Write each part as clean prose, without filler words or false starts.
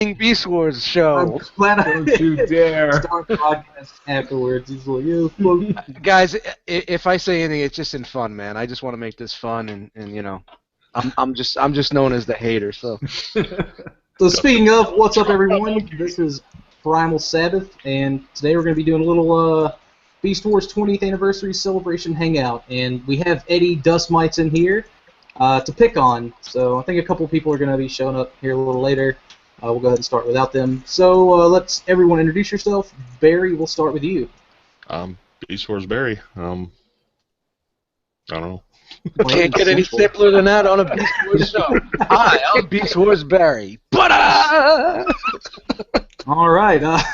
Beast Wars show. I'm glad I Don't you dare. start the podcast afterwards. He's like, "You fuck." Guys, if I say anything, it's just in fun, man. I just want to make this fun, and you know, I'm just known as the hater. So So speaking of, what's up, everyone? This is Primal Sabbath, and today we're going to be doing a little Beast Wars 20th Anniversary Celebration Hangout, and we have Eddie Dust Mites in here to pick on. So I think a couple people are going to be showing up here a little later. We'll go ahead and start without them. So let's everyone introduce yourself. Barry, we'll start with you. Beast Wars Barry. I don't know. can't get any simpler than that on a Beast Wars show. Hi, I'm Beast Wars Barry. All right,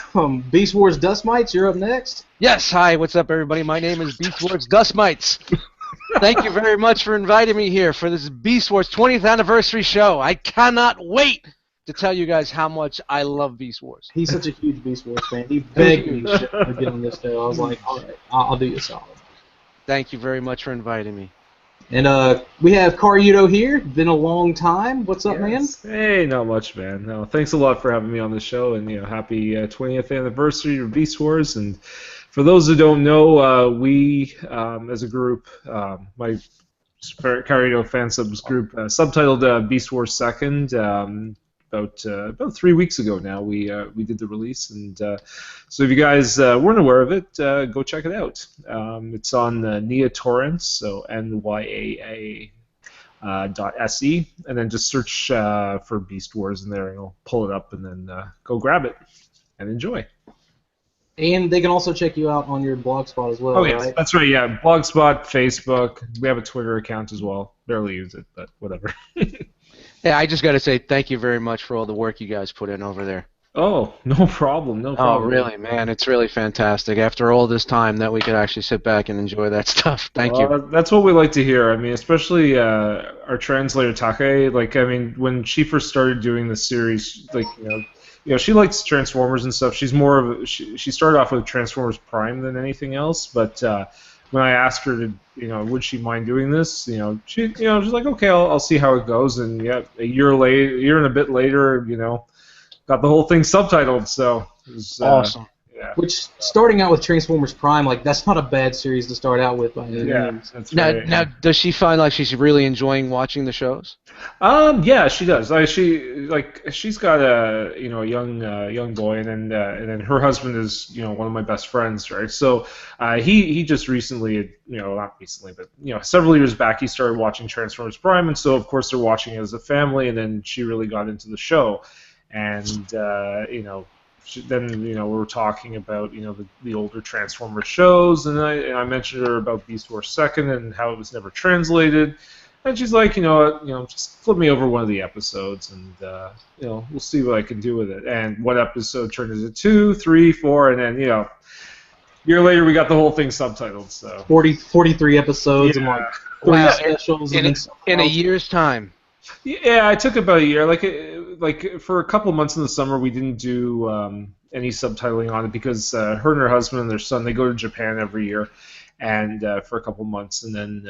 Beast Wars Dust Mites, you're up next. Yes, hi, what's up, everybody? My name is Beast Wars Dust Mites. Thank you very much for inviting me here for this Beast Wars 20th Anniversary show. I cannot wait to tell you guys how much I love Beast Wars. He's such a huge Beast Wars fan. He begged me to get on this show. I was like, all right, I'll do you a solid. Thank you very much for inviting me. And we have Karyudo here. Been a long time. What's up, man? Hey, not much, man. No, thanks a lot for having me on the show, and happy 20th anniversary of Beast Wars. And for those who don't know, we as a group, my Karyudo fan subs group, subtitled Beast Wars Second. About 3 weeks ago now, we did the release, and so if you guys weren't aware of it, go check it out. It's on Nia Torrents, so NYAA .se, and then just search for Beast Wars in there, and it'll pull it up, and then go grab it and enjoy. And they can also check you out on your Blogspot as well. Oh yes, right? that's right. Yeah, Blogspot, Facebook. We have a Twitter account as well. Barely use it, but whatever. Yeah, I just got to say thank you very much for all the work you guys put in over there. Oh, no problem, no problem. Oh, really, man? It's really fantastic. After all this time that we could actually sit back and enjoy that stuff. Thank you. That's what we like to hear. I mean, especially our translator, Take. Like, I mean, when she first started doing the series, like, she likes Transformers and stuff. She's more of she started off with Transformers Prime than anything else, but when I asked her to, would she mind doing this, she's like, okay, I'll see how it goes. And yeah, a year and a bit later, got the whole thing subtitled. So it was awesome. Yeah. Which, starting out with Transformers Prime, like, that's not a bad series to start out with by any means. That's right. Now, does she find like she's really enjoying watching the shows? Yeah, she does. She's got a young boy, and then her husband is one of my best friends, right? So he just recently, not recently, but several years back, he started watching Transformers Prime, and so of course they're watching it as a family, and then she really got into the show, and then we were talking about the older Transformers shows, and I mentioned to her about Beast Wars Second and how it was never translated, and she's like, just flip me over one of the episodes, and we'll see what I can do with it. And one episode turned into 2, 3, 4, and then a year later we got the whole thing subtitled. So 43 episodes and like 3 specials in a year's time. Yeah, it took about a year. Like for a couple months in the summer, we didn't do any subtitling on it because her and her husband and their son, they go to Japan every year, and for a couple months, and then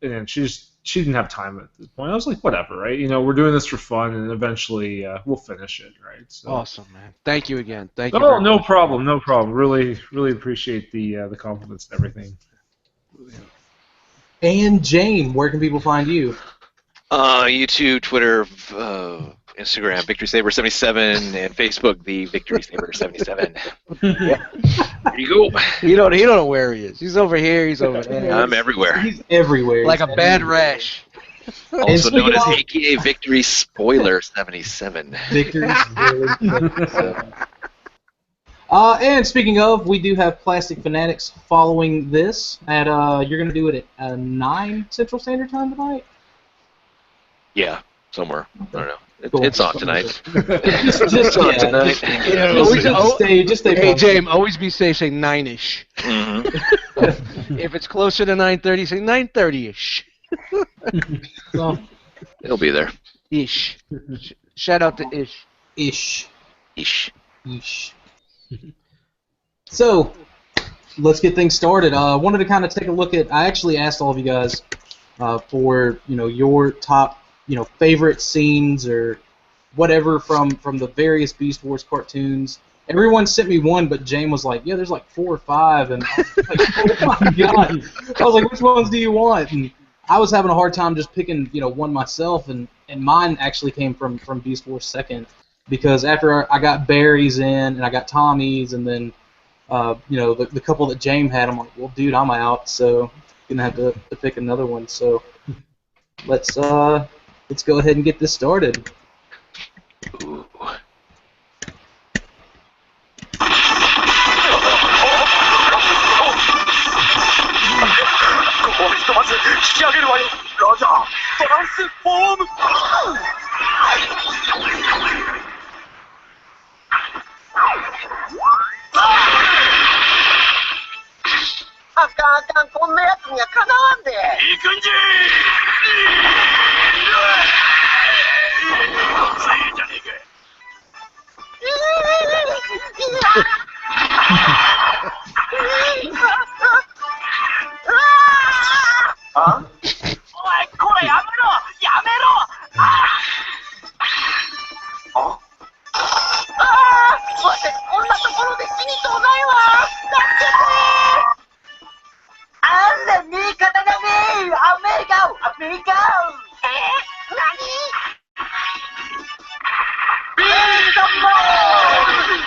and then she didn't have time at this point. I was like, whatever, right? We're doing this for fun, and eventually we'll finish it, right? So. Awesome, man. Thank you again. Thank you. Oh, no problem, no problem. Really, really appreciate the compliments and everything. And Jane, where can people find you? YouTube, Twitter, Instagram, VictorySaber77, and Facebook, the VictorySaber77. Yeah. There you go. He don't know where he is. He's over here. He's over there. I'm everywhere. He's everywhere. Like a bad rash. Also known as AKA Victory Spoiler 77. Victory Spoiler 77. And speaking of, we do have Plastic Fanatics following this. You're going to do it at 9 Central Standard Time tonight? Yeah, somewhere. I don't know. Cool. It's on tonight. Just on tonight. Just stay Hey, James, always be safe. Say 9-ish. Mm-hmm. If it's closer to 9:30, say 9:30-ish. Well, It'll be there. Ish. Shout out to Ish. Ish. Ish. So, let's get things started. I wanted to kind of take a look at. I actually asked all of you guys for your top favorite scenes or whatever from the various Beast Wars cartoons. Everyone sent me one, but Jane was like, yeah, there's like 4 or 5, and I was like, oh my god. I was like, which ones do you want? And I was having a hard time just picking, one myself, and mine actually came from Beast Wars 2nd, because after I got Barry's in, and I got Tommy's, and then, the couple that James had, I'm like, well, dude, I'm out, so I'm gonna have to pick another one. So let's go ahead and get this started. Ooh. ここはひとまず引き上げるわよ。ラジャー、トランスフォーム。あかんあかん、こんなやつにはかなわんで。行くんじー。ついじゃねえか。あ？おい、これやめろ！やめろ！あ？わし、こんなところで死にそうないわ！助けて！あんな味方だね！アメリカ！アメリカ！何？ビートボール！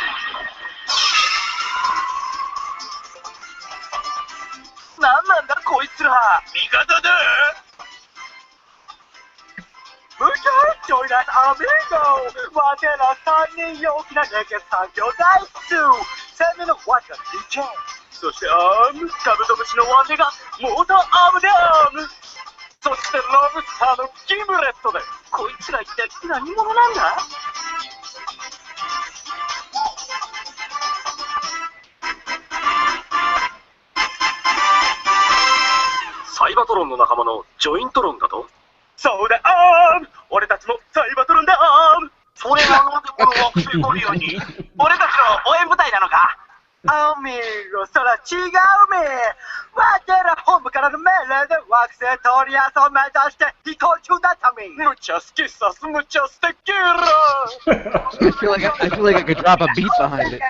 なんなんだこいつら！味方だ！ムキャジョイナスアミーゴ！わてら3人大きな熱血産業大数！攻めのワンが DJ！ そしてアーム！カブトムシのワンデがモーターアームでアーム！そしてロブスターのギムレットで！こいつら一体何者なんだ？サイバトロンの仲間のジョイントロンだと？そうだ、アーム！俺たちもサイバトロンだ、アーム！それがなんでこの惑星トリオに？俺たちの応援部隊なのか？アミーゴ、そら違うめ！わてら本部からの命令で惑星トリアスを目指して飛行中だっため！むちゃ好きさす、むちゃ素敵ら！ I feel like I could drop a beat behind it.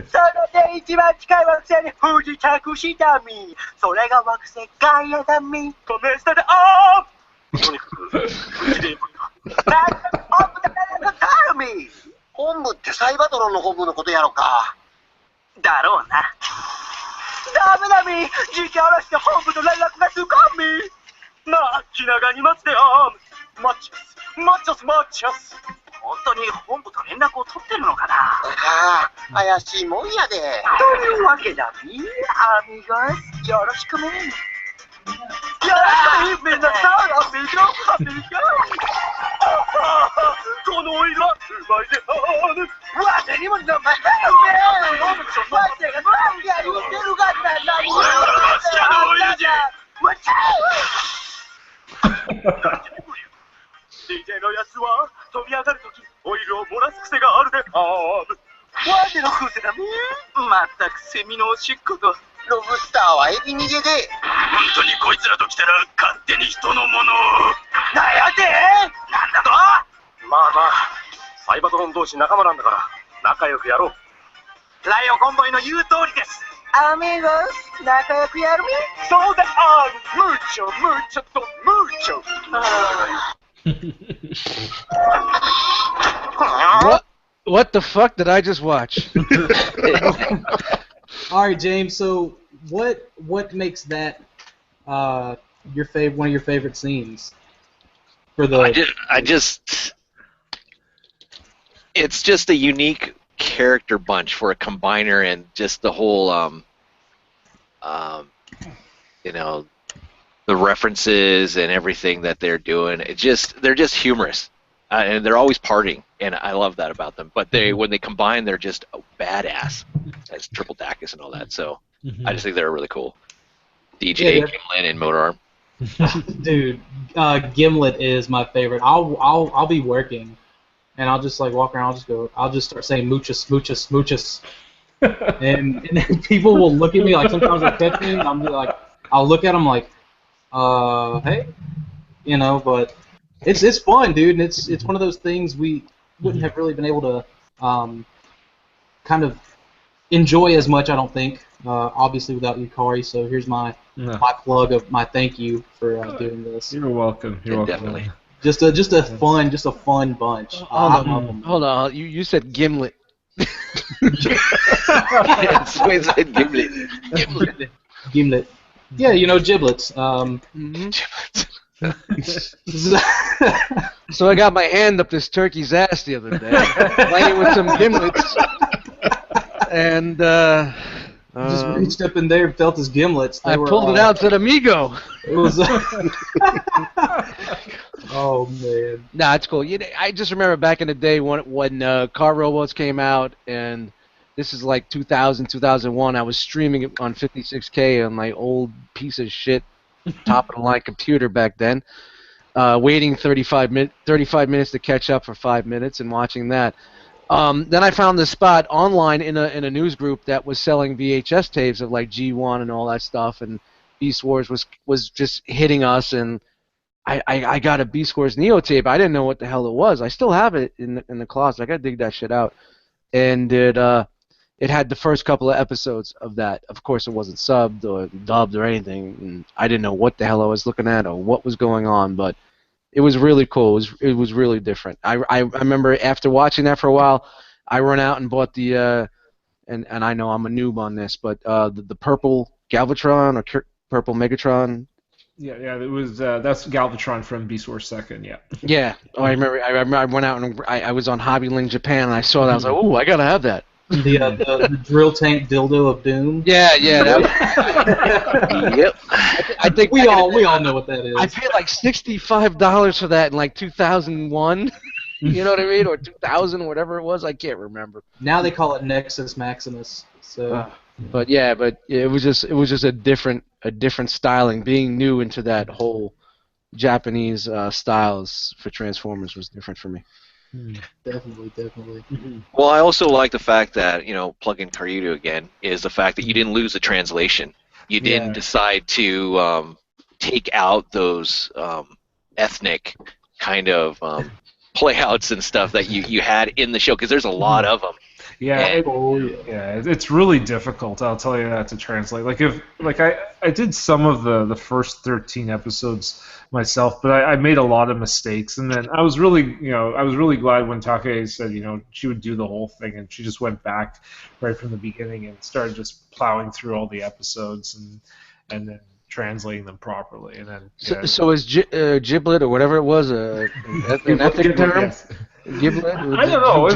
それで一番近い惑星に不時着したみ。それが惑星ガイアだみ。試したであー！とにかく、無事でいいか。なんで本部で連絡があるみ。本部ってサイバトロンの本部のことやろか。だろうな。ダメだみ。時期嵐で本部と連絡がつかんみ。まあ、気長に待つであー。マッチョス、マッチョス、マッチョス。本当に本部と連絡を取ってるのかな。ああ、怪しいもんやで。というわけだみ。アミゴス、よろしくみ。よろしくみ、みんなさ、アミゴ、アミゴ。このおいら、うまいであーぬ。わてにも名前だよね。わてが何や言うてるがな、何を。俺はわしやのおやじ。わちゃー。DJ のやつは飛び上がるときオイルを漏らす癖があるであーむ。わての風船だみ。まったくセミのおしっことロブスターはエビ逃げで。本当にこいつらと来たら勝手に人のものを。なんやて？なんだと？まあまあ、サイバトロン同士仲間なんだから仲良くやろう。ライオコンボイの言う通りです。アミゴス、仲良くやるみ。そうだあーむ。ムーチョムーチョとムーチョ。What the fuck did I just watch? All right, James. So, what makes that one of your favorite scenes? For the It's just a unique character bunch for a combiner, and just the whole the references and everything that they're doing. They're just humorous, and they're always partying, and I love that about them. But when they combine, they're just badass as Triple Dacus and all that. So I just think they're really cool. DJ, Gimlet, and Motor Arm. Dude, Gimlet is my favorite. I'll be working, and I'll just like walk around. I'll just start saying muchas, muchas, muchas, and then people will look at me like sometimes they'll catch me, and I'm like, I'll look at them like, hey, but It's fun, dude, and it's one of those things we wouldn't have really been able to kind of enjoy as much, I don't think, obviously without Yukari. So here's my plug of my thank you for doing this. You're welcome. You're welcome. Definitely. Just a fun bunch. Hold on. You said Gimlet. Yes, we said Gimlet. Gimlet. Yeah, you know, giblets. So I got my hand up this turkey's ass the other day, playing with some gimlets, and just reached up in there and felt his gimlets. I pulled it out, said "Amigo." It was. Oh man. Nah, it's cool. I just remember back in the day when car robots came out, and this is like 2000, 2001. I was streaming it on 56K on my old piece of shit top of the line computer back then, waiting 35 minutes to catch up for 5 minutes and watching that. Then I found this spot online in a news group that was selling VHS tapes of like G1 and all that stuff, and Beast Wars was just hitting us, and I got a Beast Wars Neo tape. I didn't know what the hell it was. I still have it in the closet. I gotta dig that shit out. And it had the first couple of episodes of that. Of course, it wasn't subbed or dubbed or anything. And I didn't know what the hell I was looking at or what was going on, but it was really cool. It was really different. I remember after watching that for a while, I ran out and bought the and I know I'm a noob on this, but the purple Galvatron or purple Megatron. Yeah, it was that's Galvatron from Beast Wars 2nd, yeah. Yeah, I remember I went out and I was on Hobby Link Japan and I saw that. I was like, "Ooh, I gotta have that." The drill tank dildo of doom. Yeah. Yep. I think we all know what that is. I paid like $65 for that in like 2001. You know what I mean, or 2000, whatever it was. I can't remember. Now they call it Nexus Maximus. So. But it was just a different styling. Being new into that whole Japanese styles for Transformers was different for me. Definitely. Well, I also like the fact that, plug in Karyudu again, is the fact that you didn't lose the translation. You didn't decide to take out those ethnic kind of playouts and stuff that you had in the show, because there's a lot of them. Yeah, it's really difficult. I'll tell you that to translate. I did some of the first 13 episodes myself, but I made a lot of mistakes, and then I was really glad when Take said she would do the whole thing, and she just went back right from the beginning and started just plowing through all the episodes and then translating them properly, and then so is giblet or whatever it was an ethnic term? Yes. Giblet? I don't know.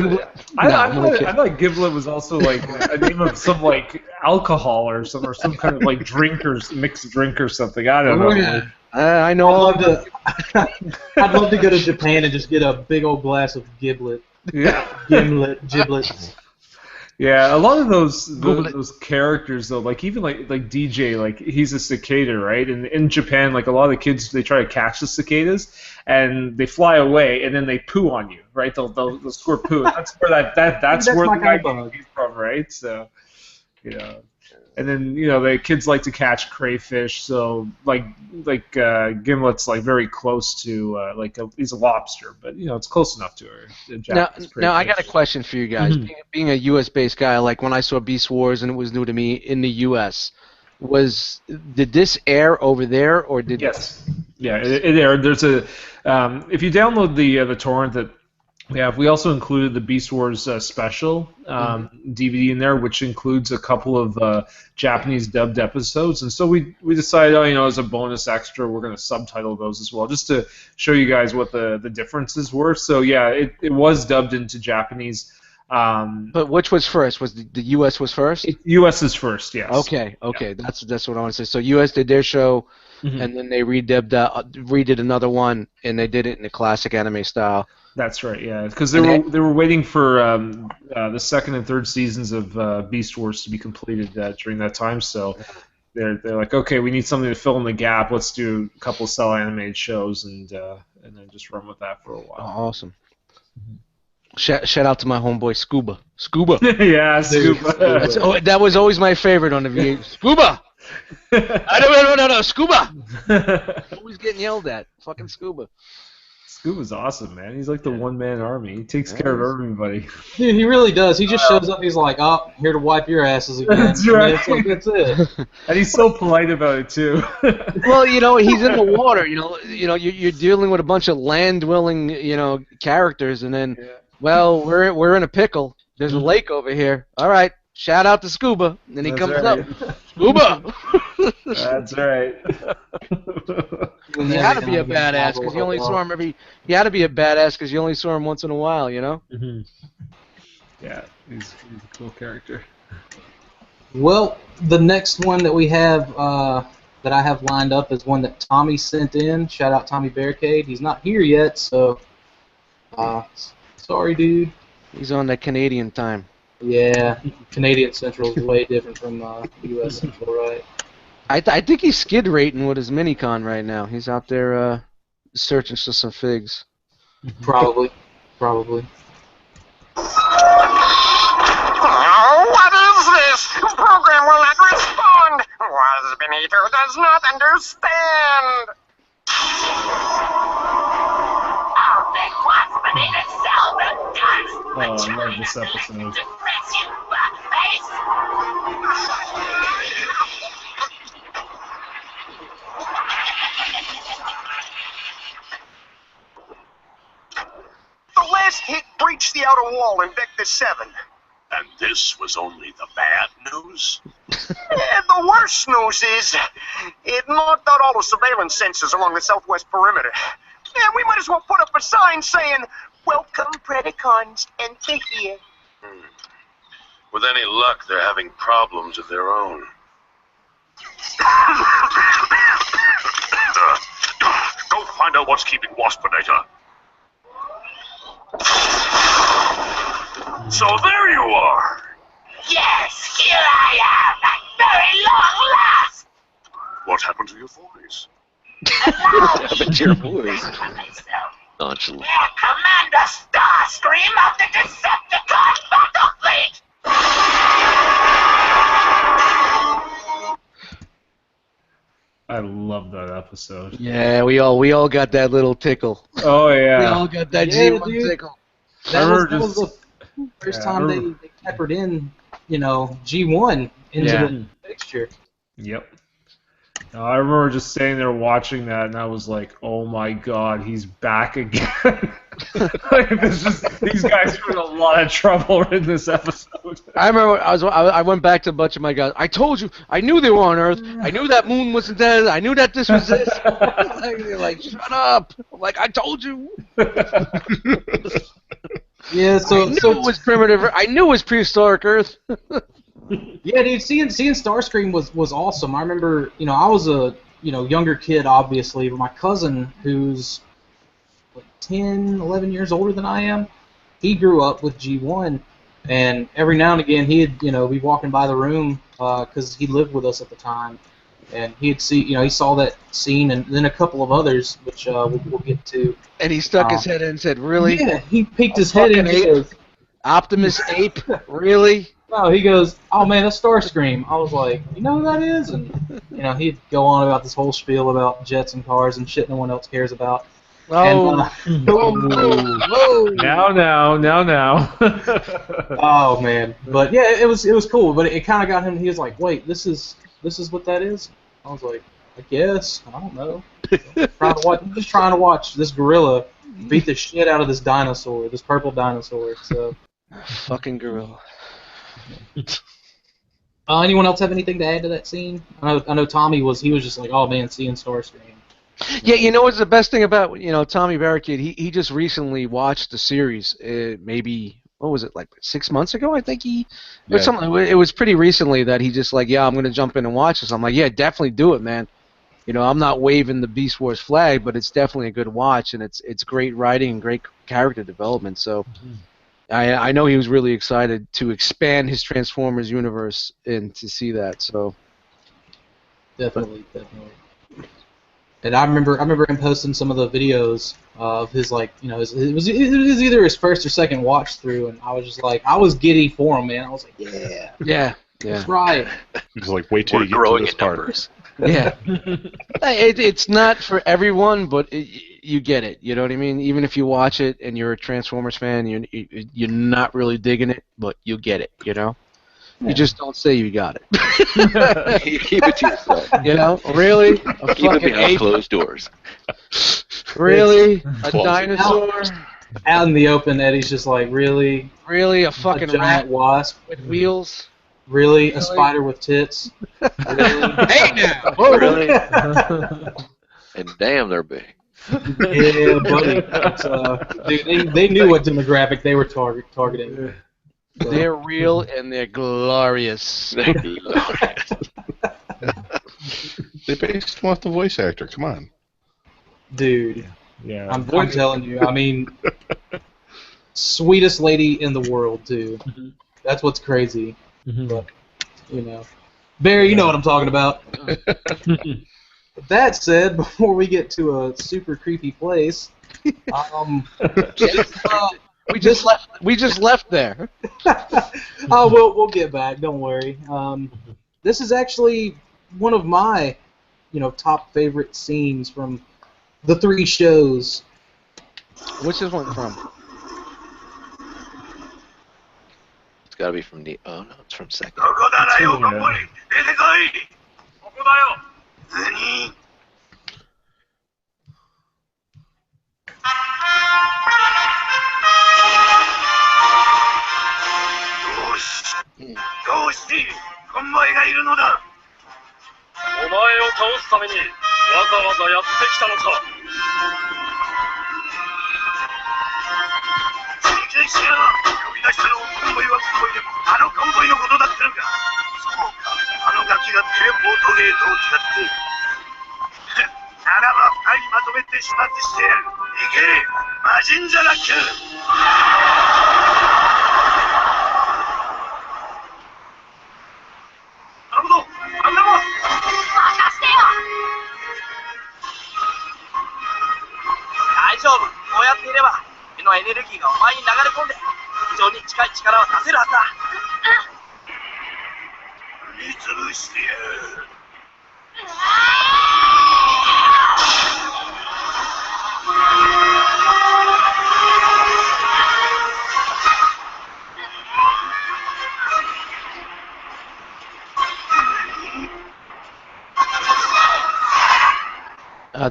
I thought Giblet was also like a name of some like alcohol or some kind of like mixed drink or something. I don't know. Yeah. I know. I'd love to go to Japan and just get a big old glass of Giblet. Yeah. Giblets. Yeah, a lot of those characters though, like even like DJ, like he's a cicada, right? And in Japan, like a lot of the kids, they try to catch the cicadas, and they fly away, and then they poo on you, right? They'll squirt poo. That's where that's where the guy came from, right? So, and then the kids like to catch crayfish, so like Gimlet's like very close to he's a lobster, but it's close enough to a Japanese now I got a question for you guys. Being a U.S. based guy, like when I saw Beast Wars and it was new to me in the U.S., did this air over there or did? Yes, yeah, it aired. There's a if you download the torrent that. Yeah, we also included the Beast Wars special DVD in there, which includes a couple of Japanese dubbed episodes. And so we decided, as a bonus extra, we're going to subtitle those as well, just to show you guys what the differences were. So yeah, it was dubbed into Japanese. But which was first? Was the U.S. was first? U.S. is first, yes. Okay, that's what I want to say. So U.S. did their show, and then they redid another one, and they did it in the classic anime style. That's right, yeah, because they were waiting for the second and third seasons of Beast Wars to be completed during that time. So they're like, okay, we need something to fill in the gap. Let's do a couple of cell animated shows and then just run with that for a while. Oh, awesome. Shout out to my homeboy Scuba. Yeah, Scuba. That was always my favorite on the VH. Scuba. No, Scuba. Always getting yelled at. Fucking Scuba. Scuba's awesome, man. He's like the one-man army. He takes care of everybody. Dude, he really does. He just shows up. He's like, "Oh, here to wipe your asses again." That's right. It's like, that's it. And he's so polite about it too. Well, he's in the water. You're dealing with a bunch of land-dwelling, characters, and then, well, we're in a pickle. There's a lake over here. All right, shout out to Scuba. And then he That's comes right. up, Scuba. That's right. He had to be a badass because you only saw him He had to be a badass because you only saw him once in a while, Mm-hmm. Yeah, he's a cool character. Well, the next one that we have that I have lined up is one that Tommy sent in. Shout out Tommy Barricade. He's not here yet, so sorry, dude. He's on that Canadian time. Yeah, Canadian Central is way different from U.S. Central, right? I think he's skid rating with his minicon right now. He's out there searching for some figs. Probably. What is this? Program will not respond. Was Benito does not understand. I'll make what's Benito seldom does. Oh, I love this episode. Depress you, fuckface. The last hit breached the outer wall in Vector 7. And this was only the bad news? And the worst news is, it knocked out all the surveillance sensors along the southwest perimeter. And we might as well put up a sign saying, "Welcome, Predacons, enter here." With any luck, they're having problems of their own. Go find out what's keeping Waspinator. So there you are. Yes, here I am, at very long last. What happened to your voice? Happened to your voice. Nonchalant. Air Commander Starscream of the Decepticon Battle Fleet. I love that episode. Yeah, we all got that little tickle. Oh yeah. We all got that Yeah, G1 dude. tickle. That was remember the first yeah, time I they remember- peppered in, G1 into Yeah. the picture. Yep. No, I remember just sitting there watching that, and I was like, "Oh my God, he's back again!" These guys are in a lot of trouble in this episode. I remember I went back to a bunch of my guys. I told you, I knew they were on Earth. I knew that moon wasn't there. I knew that this was this. They're like, shut up! I'm like, I told you. Yeah, so I knew it was primitive. I knew it was prehistoric Earth. yeah, dude, seeing Starscream was awesome. I remember, I was a younger kid, obviously, but my cousin, who's like 10, 11 years older than I am, he grew up with G1, and every now and again he'd be walking by the room because he lived with us at the time, and he'd see he saw that scene and then a couple of others, which we'll get to. And he stuck his head in and said, "Really? Yeah, he peeked his head in. He goes, Optimus Ape? Really?" no, he goes, "Oh man, that's Starscream." I was like, "You know who that is?" And he'd go on about this whole spiel about jets and cars and shit no one else cares about. Oh, And, whoa. Now. oh man, but yeah, it was cool. But it kind of got him. He was like, "Wait, this is what that is?" I was like, "I guess. I don't know." I'm just trying to watch this gorilla beat the shit out of this dinosaur, this purple dinosaur. So, Fucking gorilla. anyone else have anything to add to that scene? I know Tommy was just like, "Oh man, seeing Starscream." Yeah, what's the best thing about Tommy Barricade? He just recently watched the series. Maybe what was it, like 6 months ago? I think or something. It was pretty recently that he just like, yeah, I'm gonna jump in and watch this. I'm like, yeah, definitely do it, man. I'm not waving the Beast Wars flag, but it's definitely a good watch, and it's great writing and great character development. So I know he was really excited to expand his Transformers universe and to see that. So Definitely. And I remember him posting some of the videos of his it was either his first or second watch through, and I was just like, I was giddy for him, man. I was like, yeah, that's right. It's like, wait till We're you get to growing this in part. numbers. yeah, it's not for everyone, but you get it. You know what I mean? Even if you watch it and you're a Transformers fan, you're not really digging it, but you get it. You know? Yeah. You just don't say you got it. You keep it to yourself. You know? Really? A Keep it fucking behind ape? closed doors. Really? A Closet. dinosaur? Out in the open, Eddie's just like, really? Really? A A fucking giant rat wasp? with wheels? Really? A spider with tits? Really? Hey now! Really? And damn, they're big. Yeah, buddy. It's, dude, they knew what demographic they were targeting. So, They're real and they're glorious. They're glorious. They based him off the voice actor. Come on. dude, Yeah. I'm telling you. I mean, sweetest lady in the world, too. That's what's crazy. But, you know. Barry, you know what I'm talking about. That said, before we get to a super creepy place, We just left there. oh, we'll get back. Don't worry. This is actually one of my, top favorite scenes from the 3 shows. What's this one from? It's got to be from the. Oh no, it's from second. ここだなよ、ここに出てこい。ここだよ。何？どうしてお前がいるのだ。お前を倒すためにわざわざやってきたのさ。理解しや呼び出したのコンボイはコンボイでもあのコンボイのことだってのか。そうか、あのガキがテレポートゲートを使ってならば2人まとめて始末してやる。行け魔人じゃなきゃ。なるほど、あんなもん任せてよ。大丈夫、こうやっていれば絵のエネルギーがお前に流れ込んで非常に近い力を出せるはずだ。踏み潰してやる。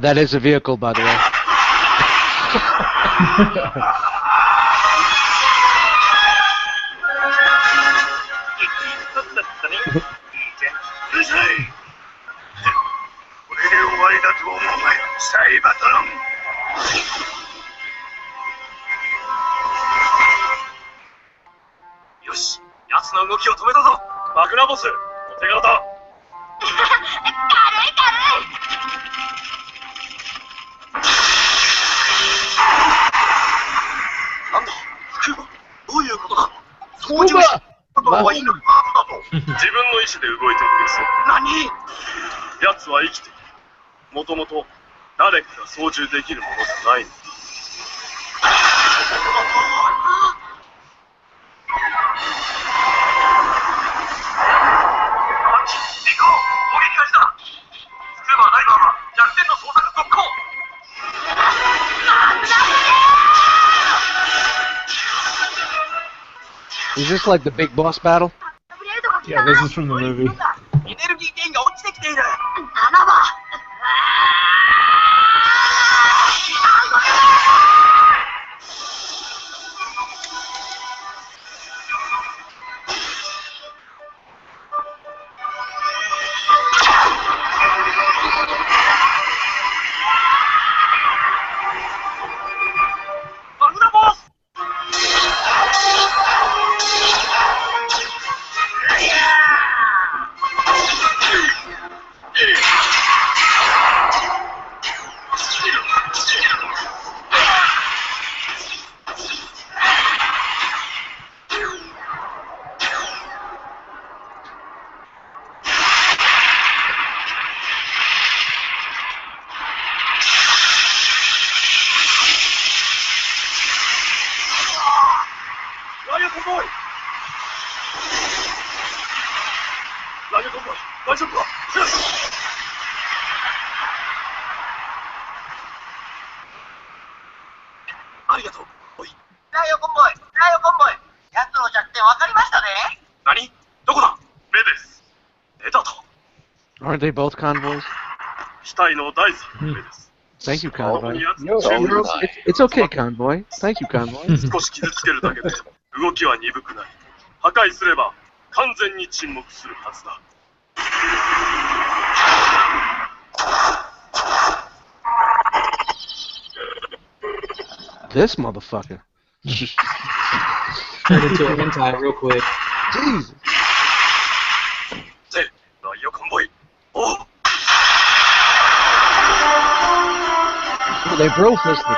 That is a vehicle, by the way. うるさい。これで終わりだと思うがよ、サイバトロン。よし、奴の動きを止めたぞ。マグナボス、お手柄だ。軽い軽い。なんだ、クーバ、どういうことだ。操縦士はいる。自分の意志で動いているんです。何？奴は生きている。もともと誰かが操縦できるものじゃないの。行こう。攻撃開始だ。スクーバーダイバーは弱点の捜索続行。Is this like the big boss battle? Yeah, this is from the movie. エネルギー源が落ちてきている。マグナボス。ライアコンボーイ。ライアコンボーイ、大丈夫か。わかりましたね。何？どこだ？目です。目だと。 Aren't they both convoys? 機体の第3の目です。 Thank you, convoy. It's alright. It's okay, convoy. Thank you, convoy. 少し傷つけるだけで動きは鈍くない。破壊すれば完全に沈黙するはずだ。 This motherfucker. Turned into a hentai real quick. Jesus. せ、ダイヤコンボイ。おう。 Oh, they bro fisted.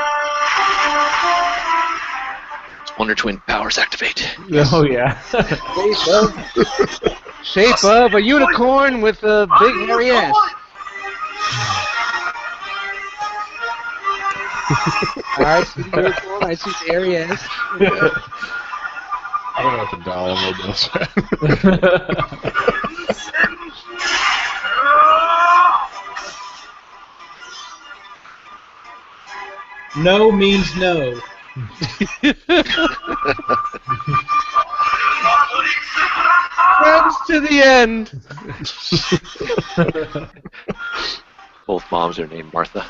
Wonder Twin powers activate. Oh yeah. Shape of a unicorn with a big hairy ass. Alright, see the unicorn, I see the hairy ass. I don't have to download this. No means no. Friends to the end. Both moms are named Martha.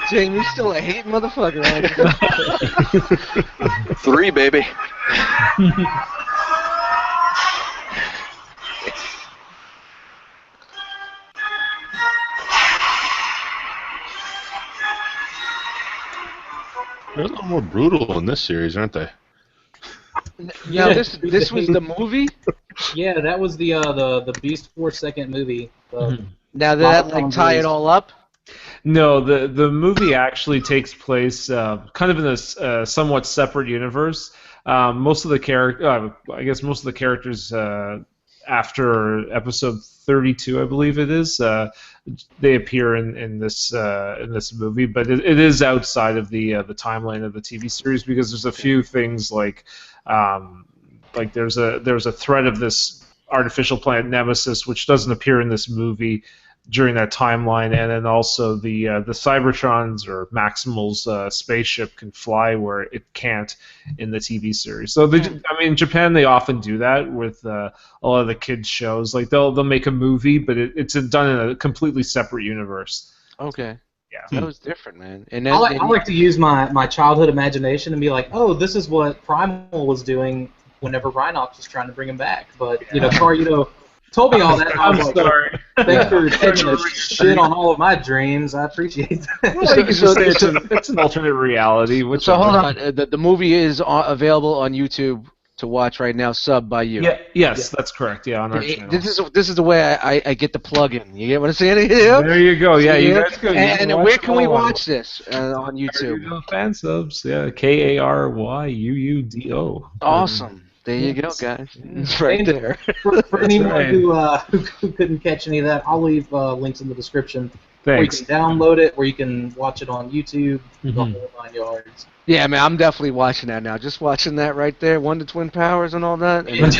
Jamie's still a hate motherfucker, aren't you? 3, baby. They're a little more brutal in this series, aren't they? Yeah, this was the movie. Yeah, that was the Beast Wars second movie. Now did that like tie it all up? No, the movie actually takes place kind of in a somewhat separate universe. Most of the most of the characters after episode 32, I believe it is, they appear in this movie, but it is outside of the timeline of the TV series because there's a few things like there's a threat of this artificial planet Nemesis which doesn't appear in this movie during that timeline, and then also the Cybertrons or Maximal's spaceship can fly where it can't in the TV series. So in Japan they often do that with a lot of the kids shows. Like they'll make a movie, but it's done in a completely separate universe. Okay. Yeah. That was different, man. And then, I like to use my childhood imagination and be like, oh, this is what Primal was doing whenever Rhinox was trying to bring him back. But Car, told me all that. And I was like, sorry. Thanks for taking a shit on all of my dreams. I appreciate that. Well, you can just say it's an alternate reality. So hold on, the movie is available on YouTube to watch right now, subbed by you. Yeah. Yes, that's correct. Yeah, on our channel. This is the way I get the plug-in. You get what I'm saying? There you go. Yeah, you guys go. And where can we watch this on YouTube? Fan subs. Yeah, KARYUUDO. Awesome. There you go, guys. It's right there. For anyone who couldn't catch any of that, I'll leave links in the description. Thanks. Where you can download it, where you can watch it on YouTube, the whole 9 yards. Yeah, man, I'm definitely watching that now. Just watching that right there, Wonder Twin Powers and all that. And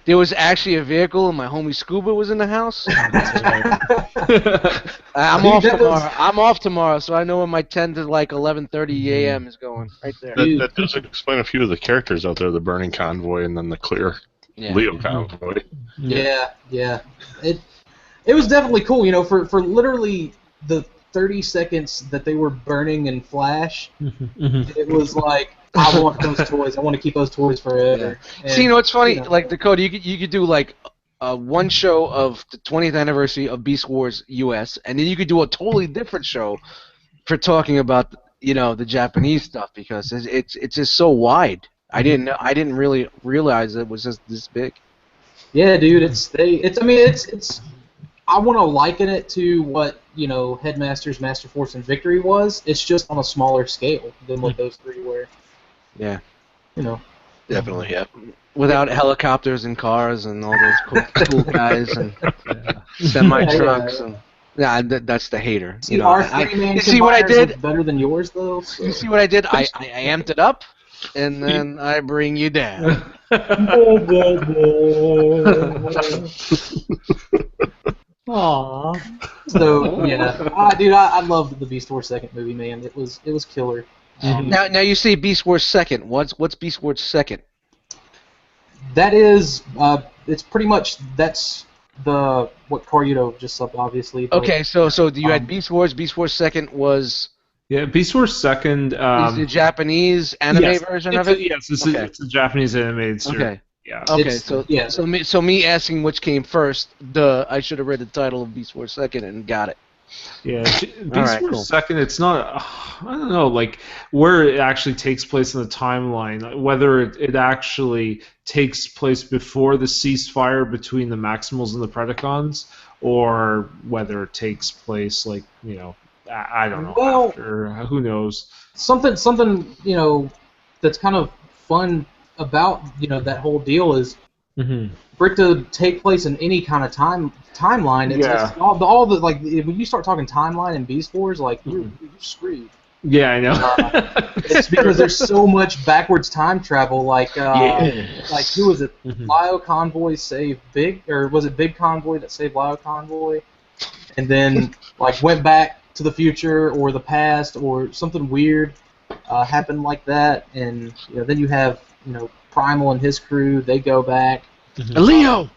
there was actually a vehicle, and my homie Scuba was in the house. I'm off tomorrow, so I know where my 10 to like 11:30 a.m. is going. Right there. That does explain a few of the characters out there: the burning convoy, and then the clear Leo convoy. Yeah. It was definitely cool, for literally the 30 seconds that they were burning in Flash. It was like, I want those toys. I want to keep those toys forever. Yeah. And, See, it's funny. Like Dakota, you could do like one show of the 20th anniversary of Beast Wars US, and then you could do a totally different show for talking about the Japanese stuff because it's just so wide. I didn't really realize it was just this big. Yeah, dude. It's. I want to liken it to what Headmasters, Master Force, and Victory was. It's just on a smaller scale than what those three were. Yeah. Definitely, yeah. Without helicopters and cars and all those cool guys and semi-trucks. Yeah. That's the hater. See, our three-man you see what I did? Better than yours, though. So. You see what I did? I amped it up, and then I bring you down. Aww. So yeah, dude, I loved the Beast Wars second movie, man. It was killer. Now you say Beast Wars second. What's Beast Wars second? That is, it's pretty much that's what Carlito just subbed, obviously. But, Okay, so you had Beast Wars. Beast Wars second was Beast Wars second. is the Japanese anime version of it. Yes, it's a Japanese animated series. Okay. Yeah. Okay, so me asking which came first, I should have read the title of Beast Wars second and got it. Yeah, Beast Wars second. It's not. I don't know, like where it actually takes place in the timeline. Whether it actually takes place before the ceasefire between the Maximals and the Predacons, or whether it takes place like I don't know. Well, after, who knows? Something that's kind of fun about that whole deal is for it to take place in any kind of timeline. It's all the like when you start talking timeline in Beast Wars, like you're screwed. Yeah, I know. It's because there's so much backwards time travel. Like who was it? Lio Convoy saved Big, or was it Big Convoy that saved Lio Convoy, and then like went back to the future or the past or something weird happened like that, and then you have Primal and his crew. They go back. Leo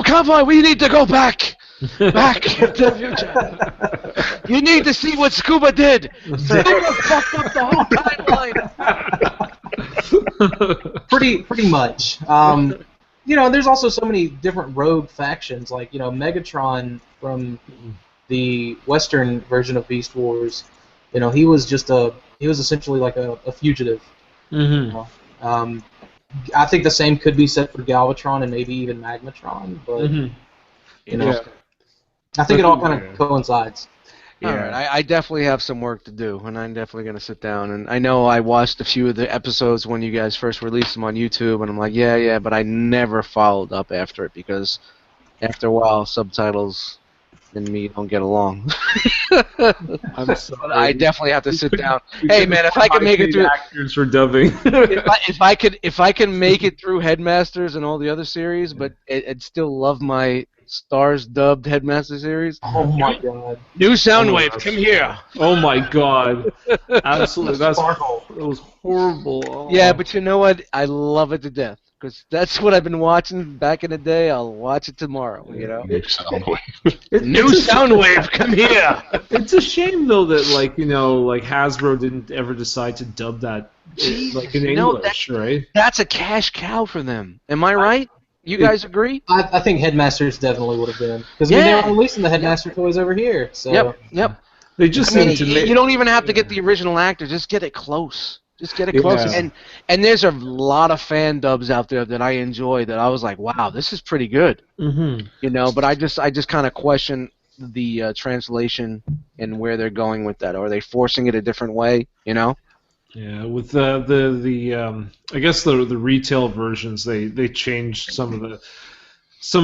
Convoy, we need to go back to the future. You need to see what Scuba did. Scuba fucked up the whole timeline. Pretty much. There's also so many different rogue factions, like Megatron from the Western version of Beast Wars. He was essentially like a fugitive. I think the same could be said for Galvatron and maybe even Magmatron, but I think it all kind of coincides. Yeah. All right, I definitely have some work to do, and I'm definitely going to sit down. And I know I watched a few of the episodes when you guys first released them on YouTube, and I'm like, yeah, but I never followed up after it because after a while, subtitles and me don't get along. I'm sorry. I definitely have to sit down. Hey man, if I can make it through actors for dubbing. if I can make it through Headmasters and all the other series, but I'd still love my Stars dubbed Headmaster series. Oh my god. New Soundwave, come here. Oh my god. Absolutely. That was horrible. Oh. Yeah, but you know what? I love it to death. Because that's what I've been watching back in the day. I'll watch it tomorrow, New Soundwave. New Soundwave, come here! It's a shame, though, that, like Hasbro didn't ever decide to dub that, in English, right? That's a cash cow for them. Am I right? You guys agree? I think Headmasters definitely would have been. Because they were releasing the Headmaster toys over here. So. Yep. They just you don't even have to get the original actor. Just get it close. Just get it close. Yeah. And there's a lot of fan dubs out there that I enjoy that I was like, wow, this is pretty good. But I just kind of question the translation and where they're going with that. Are they forcing it a different way, Yeah, with the I guess the retail versions, they changed some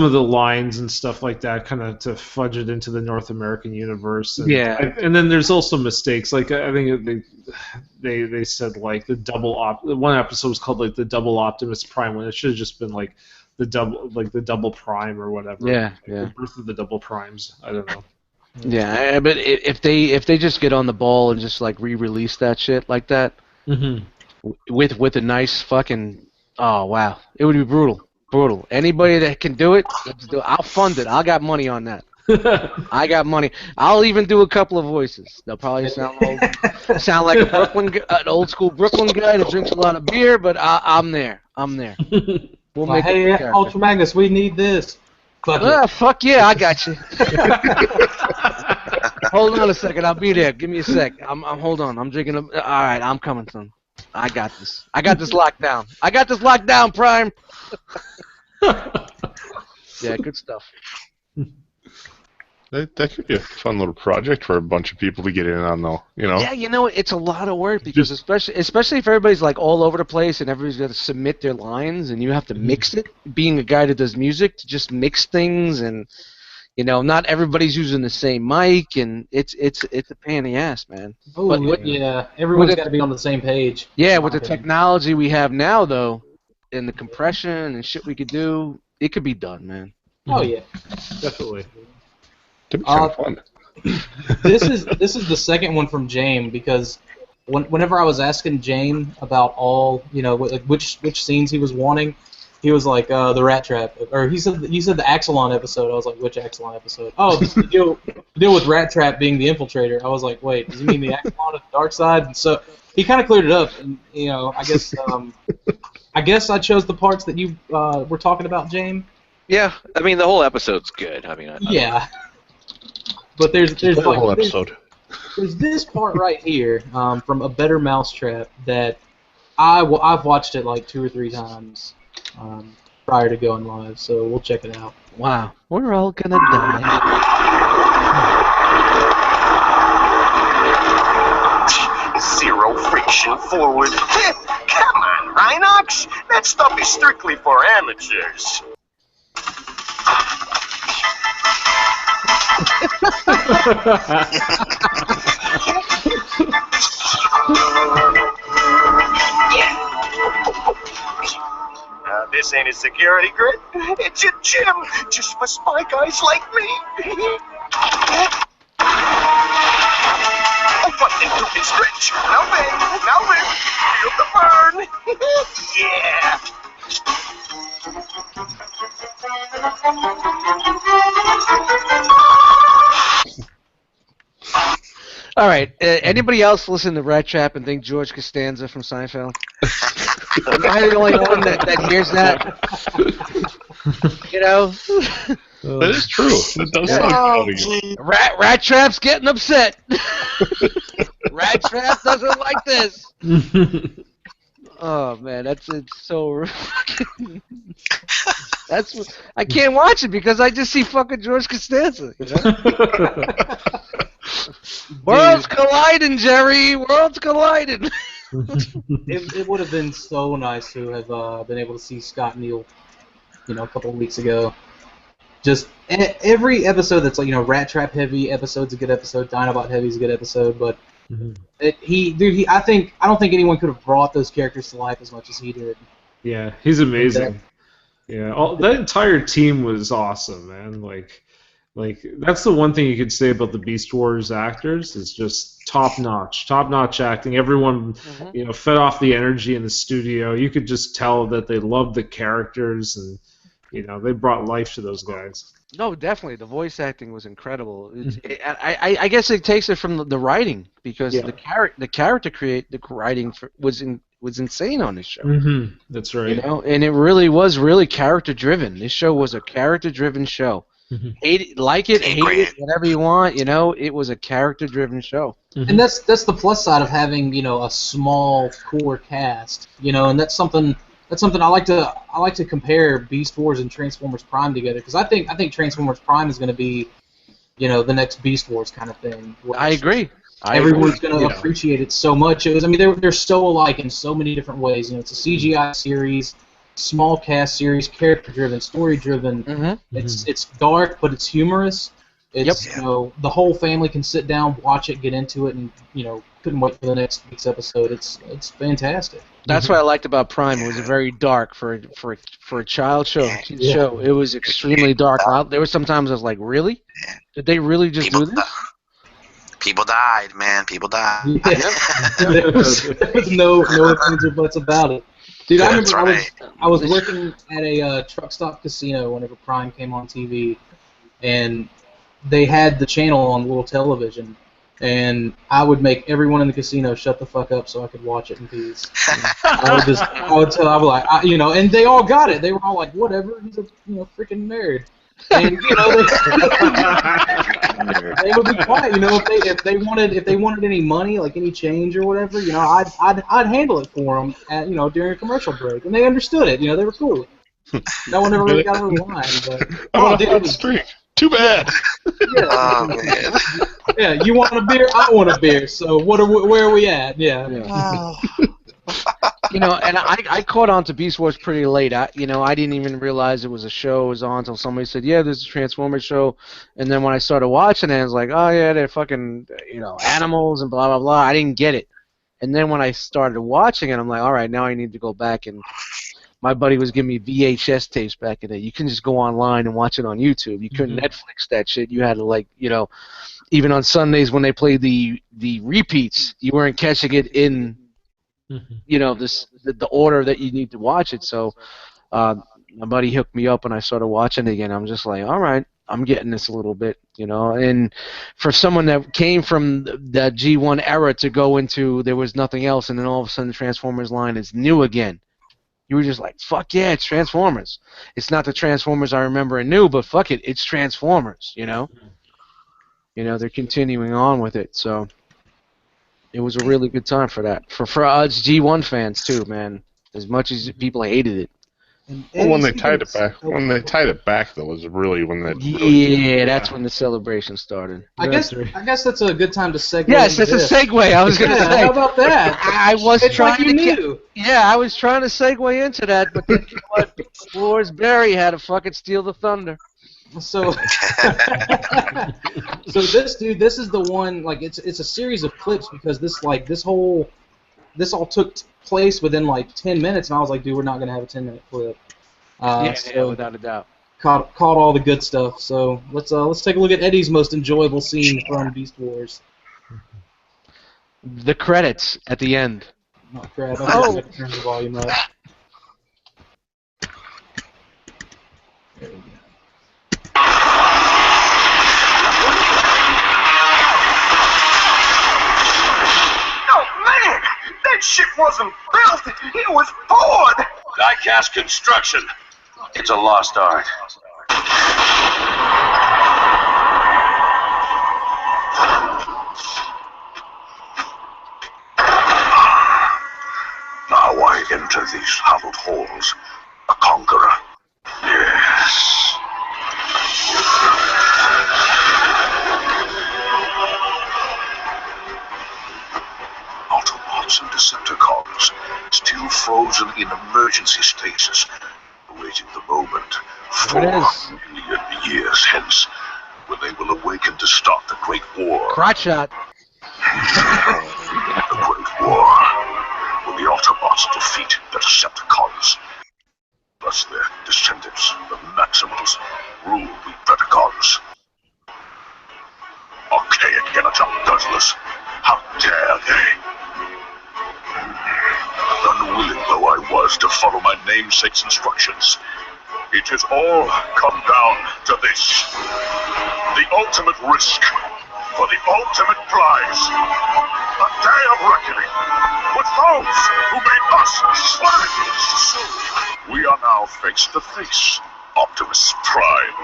of the lines and stuff like that, kind of to fudge it into the North American universe. And and then there's also mistakes. Like I think they said like the double one episode was called like the Double Optimus Prime, when it should have just been like the double prime or whatever. The birth of the double primes. I don't know. Yeah, but if they just get on the ball and just like re-release that shit like that, with a nice fucking it would be brutal. Anybody that can do it, let's do it. I'll fund it. I got money on that. I got money. I'll even do a couple of voices. They'll probably sound like an old school Brooklyn guy that drinks a lot of beer, but I'm there. We'll make hey, Ultra Magnus, we need this. Fuck yeah, I got you. Hold on a second, I'll be there. Give me a sec. Hold on. I'm drinking. All right, I'm coming, son. I got this. I got this locked down, Prime. Yeah, good stuff. That could be a fun little project for a bunch of people to get in on, though. Yeah, it's a lot of work because especially if everybody's like all over the place and everybody's got to submit their lines and you have to mix it. Being a guy that does music, to just mix things and not everybody's using the same mic and it's a pain in the ass, man. Oh, everyone's got to be on the same page. Yeah, with the technology we have now, though, and the compression and shit we could do, it could be done, man. Oh yeah, definitely. To be kind of fun. This is the second one from James, because whenever I was asking James about all, which scenes he was wanting, he was like, the Rat Trap, or you said the Axelon episode. I was like, which Axelon episode? Oh, this is the deal with Rat Trap being the infiltrator. I was like, wait, does he mean the Axelon of the dark side? And so he kind of cleared it up, and I guess I chose the parts that you were talking about, James. Yeah, I mean the whole episode's good. I mean, yeah. But there's the whole episode. There's this part right here from A Better Mousetrap that I've watched it like 2 or 3 times prior to going live, so we'll check it out. Wow, we're all gonna die. Zero friction forward. Come on, Rhinox. That stuff is strictly for amateurs. This ain't a security grid. It's a gym, just for spy guys like me. Oh, but you can stretch. Now then, feel the burn. Yeah. All right. Anybody else listen to Rat Trap and think George Costanza from Seinfeld? Am I the only one that hears that? That is true. It does sound Rat Trap's getting upset. Rat Trap doesn't like this. Oh man, it's so. I can't watch it because I just see fucking George Costanza. Worlds colliding, Jerry. Worlds colliding. It would have been so nice to have been able to see Scott Neal, a couple of weeks ago. Just every episode that's like Rat Trap heavy episode's a good episode. Dinobot heavy's a good episode, but I don't think anyone could have brought those characters to life as much as he did. Yeah, he's amazing. Yeah, that entire team was awesome, man. Like that's the one thing you could say about the Beast Wars actors is just top notch acting. Everyone, fed off the energy in the studio. You could just tell that they loved the characters, and they brought life to those guys. No, definitely, the voice acting was incredible. I guess it takes it from the writing because the character writing was insane on this show. Mm-hmm. That's right. And it really was character driven. This show was a character driven show. Hate it, hate it, whatever you want. It was a character-driven show. And that's the plus side of having a small core cast. And that's something I like to compare Beast Wars and Transformers Prime together, because I think Transformers Prime is going to be the next Beast Wars kind of thing. I agree. Everyone's going to appreciate it so much. They're so alike in so many different ways. It's a CGI series. Small cast series, character-driven, story-driven. It's dark, but it's humorous. It's the whole family can sit down, watch it, get into it, and couldn't wait for the next week's episode. It's fantastic. That's what I liked about Prime. It was very dark for a child show. Show. It was extremely dark. There were sometimes I was like, really? Did they really just do this? People died, man. People died. There was no ifs or buts about it. Dude, I remember I was working at a truck stop casino whenever Prime came on TV, and they had the channel on little television, and I would make everyone in the casino shut the fuck up so I could watch it in peace. I would tell, I was like, and they all got it. They were all like, whatever, he's a freaking nerd. And they would be quiet. If they wanted any money, like any change or whatever, I'd handle it for them during a commercial break, and they understood it. They were cool. No one ever really got over the line. But it was streak. Too bad. Yeah. Oh man. Yeah, you want a beer? I want a beer. So where are we at? Yeah. And I caught on to Beast Wars pretty late. I didn't even realize it was a show. It was on until somebody said, "Yeah, there's a Transformers show." And then when I started watching it, I was like, "Oh yeah, they're fucking animals and blah blah blah." I didn't get it. And then when I started watching it, I'm like, "All right, now I need to go back and my buddy was giving me VHS tapes back in the day. You couldn't just go online and watch it on YouTube. You couldn't Netflix that shit. You had to, like, you know, even on Sundays when they played the repeats, you weren't catching it in, you know, the order that you need to watch it. So my buddy hooked me up and I started watching it again. I'm just like, all right, I'm getting this a little bit, you know. And for someone that came from the G1 era to go into there was nothing else, and then all of a sudden the Transformers line is new again. You were just like, fuck yeah, it's Transformers. It's not the Transformers I remember and knew, but fuck it, it's Transformers, you know. You know, they're continuing on with it, so it was a really good time for that. For us G1 fans too, man. As much as people hated it. Well, when they tied it back, though, was really when that. Yeah, that's when the celebration started. I guess that's a good time to segue. Yes, that's a segue. I was gonna say. How about that? I was it's trying like you knew. Yeah, I was trying to segue into that, but then you know what? Flores Berry had to fucking steal the thunder. So, this is the one. Like, it's a series of clips because this all took place within like 10 minutes, and I was like, dude, we're not gonna have a 10-minute clip. Yeah, without a doubt. Caught all the good stuff. So let's take a look at Eddie's most enjoyable scene from Beast Wars. The credits at the end. Oh crap! I have to turn the volume up. There we go. That ship wasn't built, it was poured! Die-cast construction. It's a lost art. Now I enter these hallowed halls, a conqueror. Yes. Autobots and Decepticons, still frozen in emergency stasis, awaiting the moment 4 million years hence, when they will awaken to start the Great War. Crotch shot. The Great War, when the Autobots defeat the Decepticons. Thus their descendants, the Maximals, rule the Predacons. Archaic Energon guzzlers, how dare they? Unwilling though I was to follow my namesake's instructions, it has all come down to this. The ultimate risk for the ultimate prize. A day of reckoning with those who made us slaves. We are now face to face, Optimus Prime.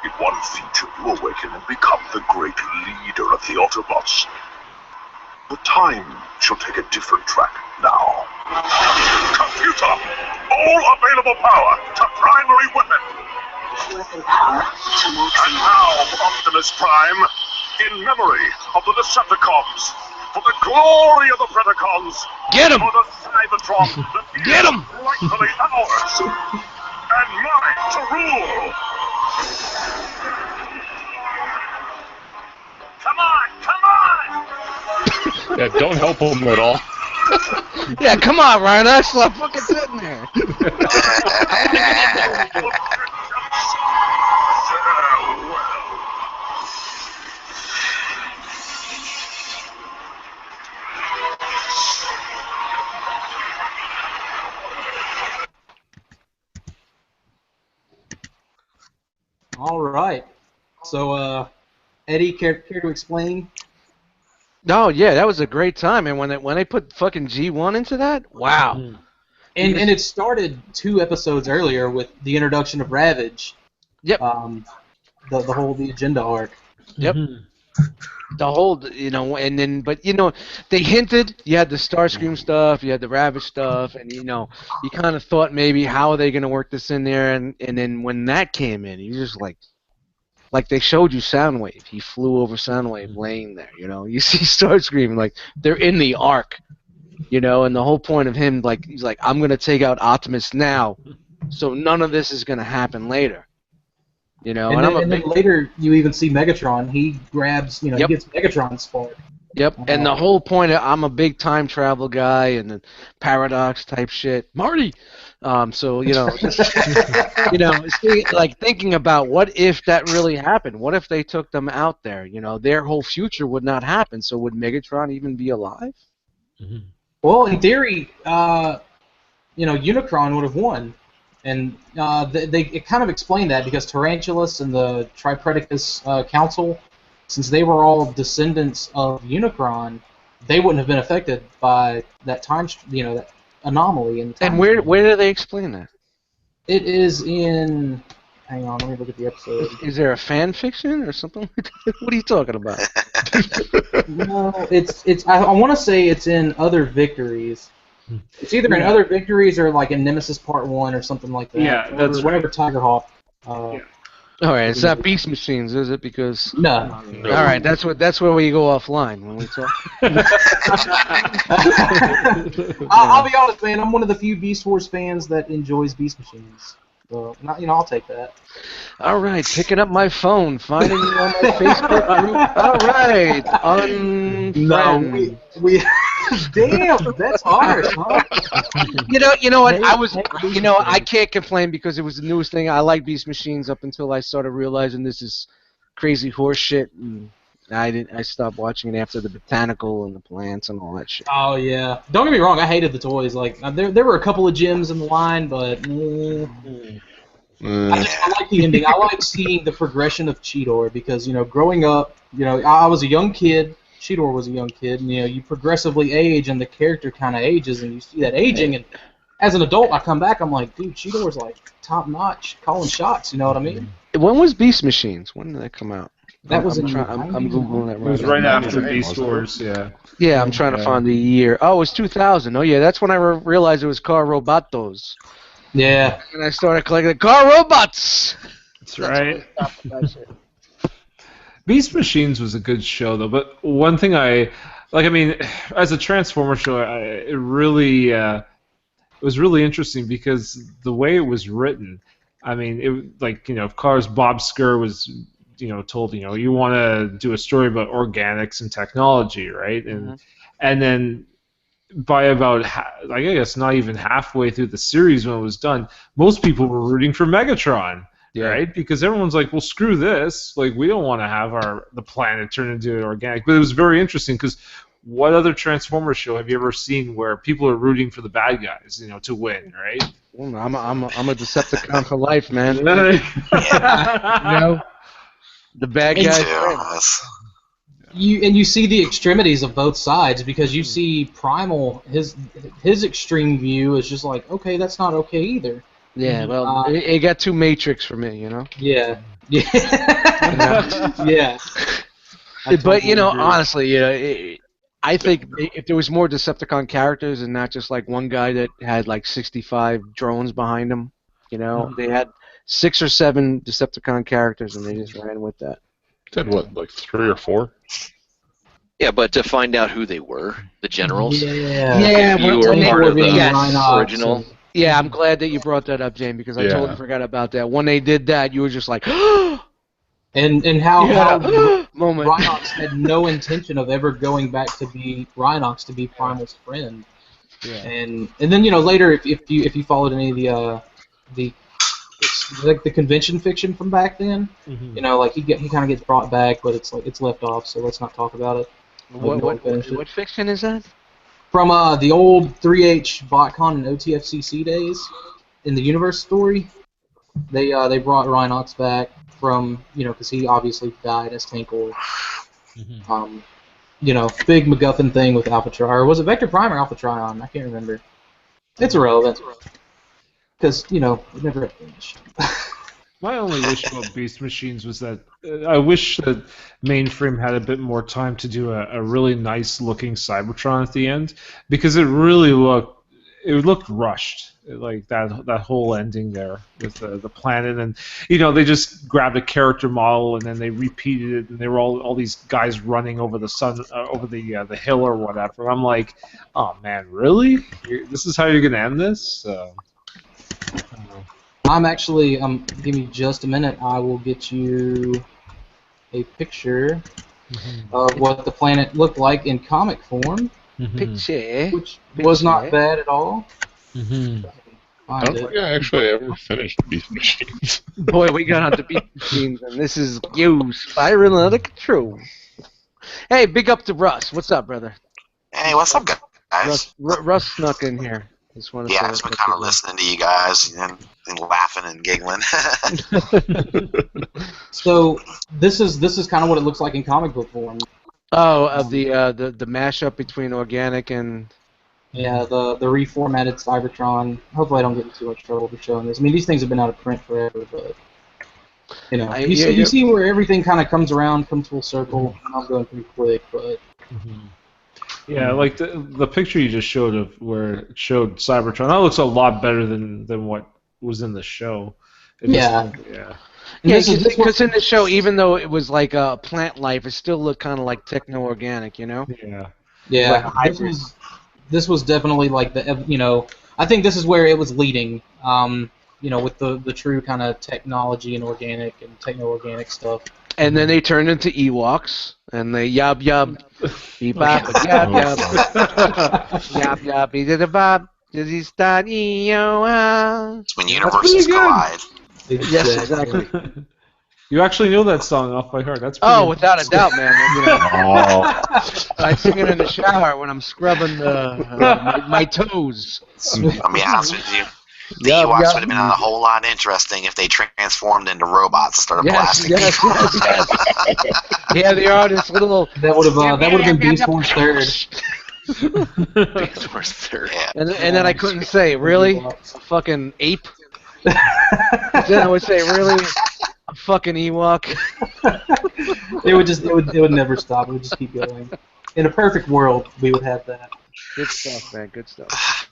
In one feat you awaken and become the great leader of the Autobots. The time shall take a different track now. Computer, all available power to primary weapon. Weapon power to maximum. And now, Optimus Prime, in memory of the Decepticons, for the glory of the Predacons, Get him! for the Cybertron, that Get him! rightfully ours, and mine to rule. Come on, come on! Yeah, don't help him at all. Yeah, come on, Ryan. I'm still fucking sitting there. All right. So, Eddie, care to explain? No, yeah, that was a great time, and when they put fucking G1 into that, wow. And it started 2 episodes earlier with the introduction of Ravage. Yep. The agenda arc. Yep. The whole, you know, and then, but you know, they hinted. You had the Starscream stuff, you had the Ravage stuff, and you know, you kind of thought maybe how are they going to work this in there, and then when that came in, you just like they showed you Soundwave. He flew over Soundwave, laying there. You know, you see Starscream, like they're in the arc. You know, and the whole point of him, like he's like, I'm going to take out Optimus now, so none of this is going to happen later. You know, and then later you even see Megatron. He grabs, you know, he gets Megatron's spark. Yep, and the whole point of I'm a big time travel guy and the paradox type shit. Marty, So just like thinking about what if that really happened? What if they took them out there? Their whole future would not happen. So would Megatron even be alive? Mhm. Well, in theory, Unicron would have won, and it kind of explained that because Tarantulas and the Tripredacus Council, since they were all descendants of Unicron, they wouldn't have been affected by that that anomaly in time. And where do they explain that? It is in. Hang on, let me look at the episode. Is there a fan fiction or something like that? What are you talking about? No, it's. I want to say it's in Other Victories. It's either in Other Victories or like in Nemesis Part 1 or something like that. Yeah, that's whatever Tigerhawk. All right, it's not Beast Machines, is it? Because No. All right, that's where we go offline when we talk. I'll be honest, man. I'm one of the few Beast Wars fans that enjoys Beast Machines. So, I'll take that. All right, picking up my phone, finding you on my Facebook group. All right, unfriend. We damn, that's harsh, huh? You know what? I can't complain because it was the newest thing. I like Beast Machines up until I started realizing this is crazy horse shit, and I stopped watching it after the botanical and the plants and all that shit. Oh yeah. Don't get me wrong. I hated the toys. Like there were a couple of gems in the line, but I like the ending. I like seeing the progression of Cheetor because growing up, I was a young kid. Cheetor was a young kid, and you progressively age, and the character kind of ages, and you see that aging. And as an adult, I come back, I'm like, dude, Cheetor's like top notch, calling shots. You know what I mean? When was Beast Machines? When did that come out? That was I'm googling that right now. It was right after Beast Wars, yeah. Yeah, I'm trying to find the year. Oh, it was 2000. Oh yeah, that's when I realized it was Car Robotos. Yeah. And I started collecting Car Robots. That's right. Beast Machines was a good show though, but one thing as a Transformer show, it was really interesting because the way it was written. I mean, Cars Bob Skir was told you want to do a story about organics and technology, right? And then by about I guess not even halfway through the series when it was done, most people were rooting for Megatron. Yeah. Right? Because everyone's like, well, screw this. Like, we don't want to have the planet turn into organic. But it was very interesting because what other Transformers show have you ever seen where people are rooting for the bad guys, to win, right? Well, I'm a Decepticon for life, man. The bad guys. You see the extremities of both sides because you see Primal. His extreme view is just like, okay, that's not okay either. Yeah, well, it got too Matrix for me, Yeah. Yeah. But honestly, I think if there was more Decepticon characters and not just like one guy that had like 65 drones behind him, they had 6 or 7 Decepticon characters and they just ran with that. Said what, like 3 or 4? Yeah, but to find out who they were, the generals. Yeah. If you were part of the original. Yeah, I'm glad that you brought that up, Jane, because I totally forgot about that. When they did that, you were just like, and how Rhinox had no intention of ever going back to be Rhinox to be Primal's friend. Yeah. And then later if you followed any of the convention fiction from back then, like he kind of gets brought back, but it's left off, so let's not talk about it. What fiction is that? From the old 3H BotCon and OTFCC days, in the Universe story, they brought Rhinox back from because he obviously died as Tankor. Big MacGuffin thing with Alpha Trion, or was it Vector Prime or Alpha Trion? I can't remember. It's irrelevant because it never got finished. My only wish about Beast Machines was that I wish that Mainframe had a bit more time to do a really nice looking Cybertron at the end, because it looked rushed, like that whole ending there with the planet, and they just grabbed a character model and then they repeated it, and they were all these guys running over the sun over the hill or whatever. And I'm like, oh man, really? This is how you're gonna end this? I don't know. I'm actually, give me just a minute, I will get you a picture of what the planet looked like in comic form. Picture. Which was not bad at all. I don't think I actually ever finished Beast Machines. Boy, we got onto Beast Machines, and this is you spiraling out of control. Hey, big up to Russ. What's up, brother? Hey, what's up, guys? Russ snuck in here. Just want to Yeah, say I've just been kind of listening to you guys and laughing and giggling. So this is kind of what it looks like in comic book form. Oh, of the mashup between organic and yeah, the reformatted Cybertron. Hopefully, I don't get in too much trouble for showing this. I mean, these things have been out of print forever, but you know, you see where everything kind of comes around, comes full circle. I'm going pretty quick, but. Yeah, like the picture you just showed of where it showed Cybertron, that looks a lot better than what was in the show. Yeah. Because in the show, even though it was like plant life, it still looked kind of like techno-organic, you know? Yeah. Yeah, like this was definitely like I think this is where it was leading, with the true kind of technology and organic and techno-organic stuff. And then they turned into Ewoks, and they yob yob, beep bop, yob yob, yob yob, be the bob, does he start It's when universes collide. Yes, exactly. You actually know that song off by heart. That's pretty Oh, without a doubt, man. I sing it in the shower when I'm scrubbing my toes. I'll be honest with you. The Ewoks would have been a whole lot interesting if they transformed into robots and started blasting people. Yeah, they are this little. That would have been Beast Wars 3rd. Beast Wars 3rd. Yeah. And then I couldn't say, really? A fucking ape? Then I would say, really? A fucking Ewok? It would never stop. It would just keep going. In a perfect world, we would have that. Good stuff, man. Good stuff.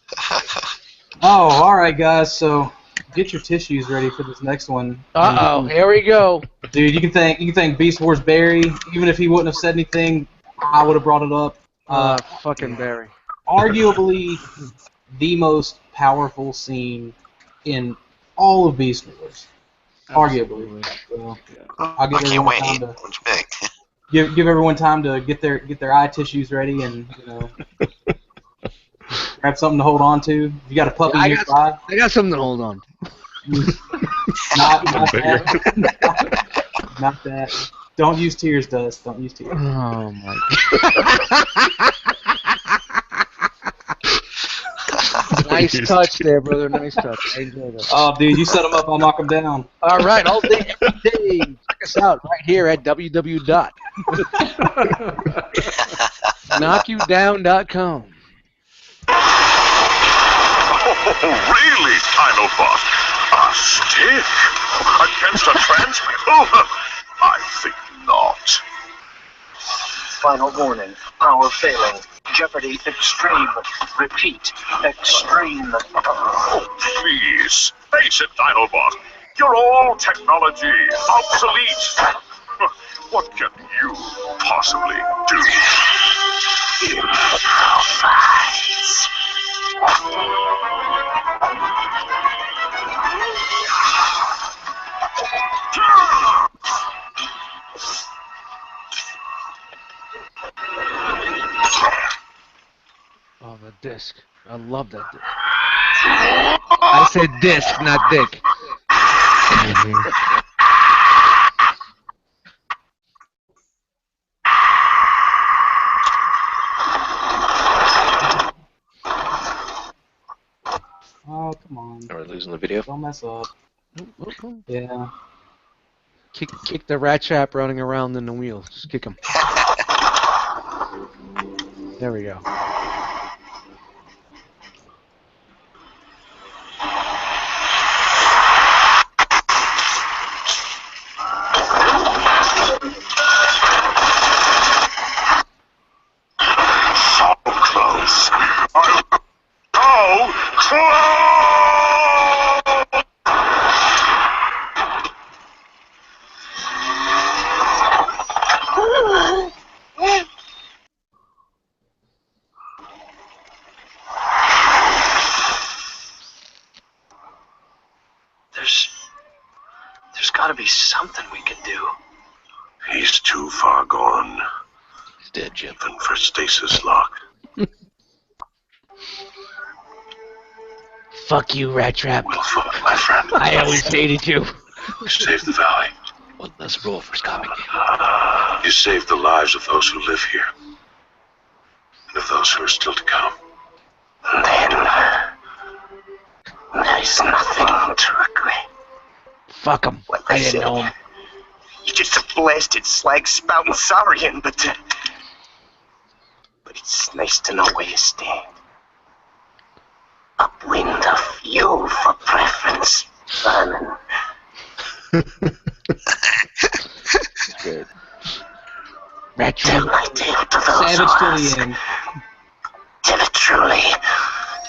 Oh, all right, guys. So get your tissues ready for this next one. Here we go, dude. You can thank Beast Wars Barry. Even if he wouldn't have said anything, I would have brought it up. Fucking Barry. Arguably the most powerful scene in all of Beast Wars. Arguably. So, I'll give everyone time to give everyone time to get their eye tissues ready and grab something to hold on to. If you got a puppy nearby. I got something to hold on. Not that. Not that. Don't use tears, Dust. Don't use tears. Oh my God. Nice touch there, brother. Nice touch. I enjoy that. Oh, dude, you set them up, I'll knock them down. All right, all day, every day. Check us out right here at www.knockyoudown.com. Really, Dinobot? A stick? Against a transmitter? I think not. Final warning. Power failing. Jeopardy extreme. Repeat. Extreme. Oh, please. Face it, Dinobot. You're all technology. Obsolete. What can you possibly do? Oh, the disc. I love that disc. I said disc, not dick. Oh, come on. Are we losing the video? Don't mess up. Yeah. Kick the rat trap running around in the wheels. Just kick him. There we go. So close. So close! There's got to be something we can do. He's too far gone. He's dead, Jim. Even for stasis lock. Fuck you, Rat Trap. Well fought, my friend. I always hated you. You saved the valley. One less rule for Scott. You saved the lives of those who live here. And of those who are still to come. Then there's nothing to regret. Fuck him. Like I didn't know him. You're just a blasted slag spouting saurian, but it's nice to know where you stand. Upwind of you for preference, Vernon. Good. Rat Tell Trap. my tale to those Savage who to ask. the end. Tell it truly,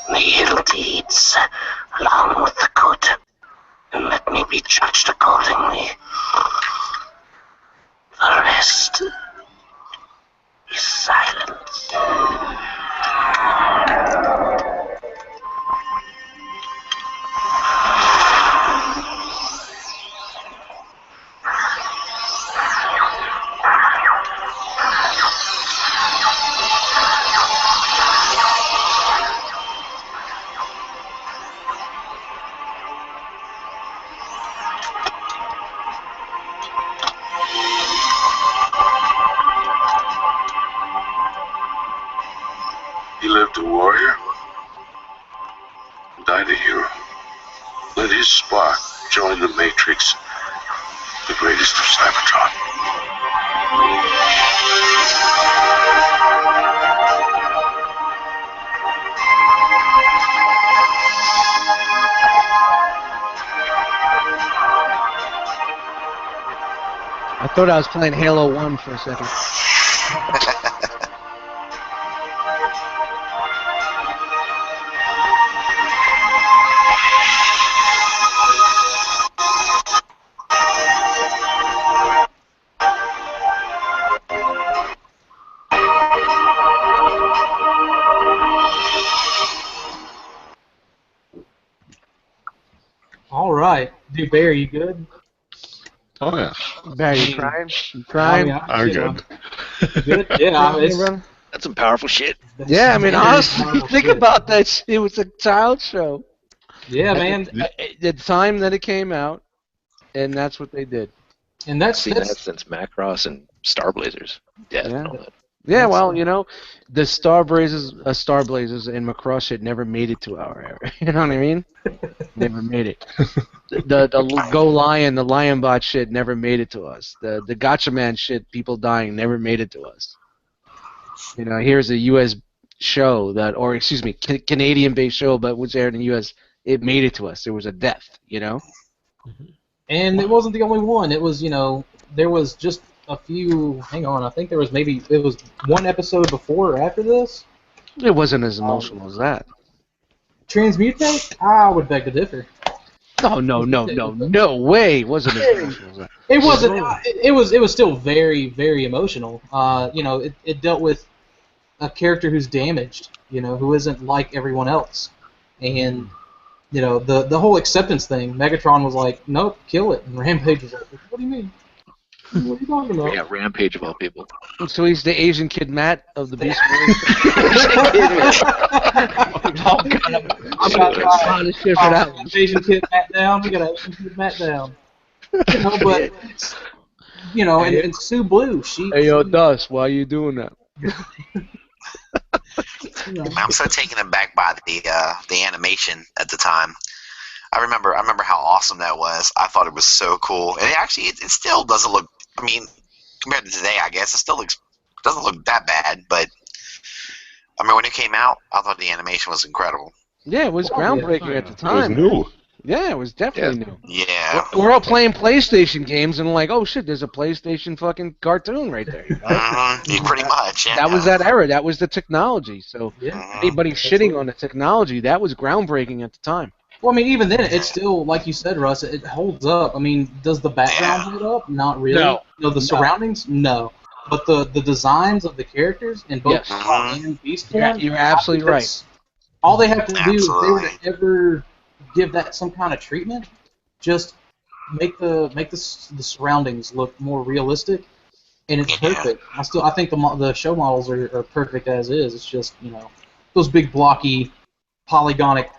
the ill deeds, along with the good, and let me be judged accordingly. The rest is silence. He lived a warrior, died a hero. Let his spark join the Matrix, the greatest of Cybertron. I thought I was playing Halo 1 for a second. All right. Dude, Barry, you good? Oh yeah, Barry, you crying? You crying? I'm good. Good? Yeah, Hey, it's, brother? That's some powerful shit. Yeah, I mean, very honestly, powerful think shit. about that shit. It was a child show. Yeah, man. The time that it came out, and that's what they did. And I've that's seen that since Macross and Star Blazers. Death Yeah. and all that. Yeah, well, you know, the Star Blazers and Macross shit never made it to our era. You know what I mean? Never made it. The Go Lion, the Lion Bot shit never made it to us. The Gotcha Man shit, people dying, never made it to us. You know, here's a U.S. show that, or excuse me, Canadian-based show, but was aired in the U.S. It made it to us. There was a death. You know. And it wasn't the only one. It was, you know, there was just a few. Hang on, I think there was maybe it was one episode before or after this. It wasn't as emotional as that. Transmutate? I would beg to differ. No way. It wasn't as emotional as that. It wasn't. It was still very, very emotional. You know, it dealt with a character who's damaged. You know, who isn't like everyone else, and you know the whole acceptance thing. Megatron was like, "Nope, kill it," and Rampage was like, "What do you mean? What are you talking about?" Yeah, Rampage of all people. So he's the Asian kid Matt of the Beast Wars. I'm about to shit for that one. Asian kid Matt down. We got Asian kid Matt down. You know, but you know, and Sue Blue, she. Hey yo, Dust, why you doing that? I'm so taken aback by the animation at the time. I remember how awesome that was. I thought it was so cool, and it still doesn't look. I mean, compared to today, I guess it still doesn't look that bad. But I mean, when it came out, I thought the animation was incredible. Yeah, it was groundbreaking at the It was time. new. Yeah, it was definitely new. Yeah. We're all playing PlayStation games and like, oh shit, there's a PlayStation fucking cartoon right there. You know? Yeah, pretty much. Yeah. That was that era. That was the technology. So Yeah. anybody shitting on the technology, that was groundbreaking at the time. Well, I mean, even then, it's still like you said, Russ. It holds up. I mean, does the background hold up? Not really. No. You know, the surroundings, no. But the designs of the characters in both Yes. Scott and Beast form, You're absolutely I think right. all they have to do, if they were Absolutely. to ever give that some kind of treatment, just make the surroundings look more realistic, and it's Yeah. perfect. I think the show models are perfect as is. It's just, you know, those big blocky polygonic,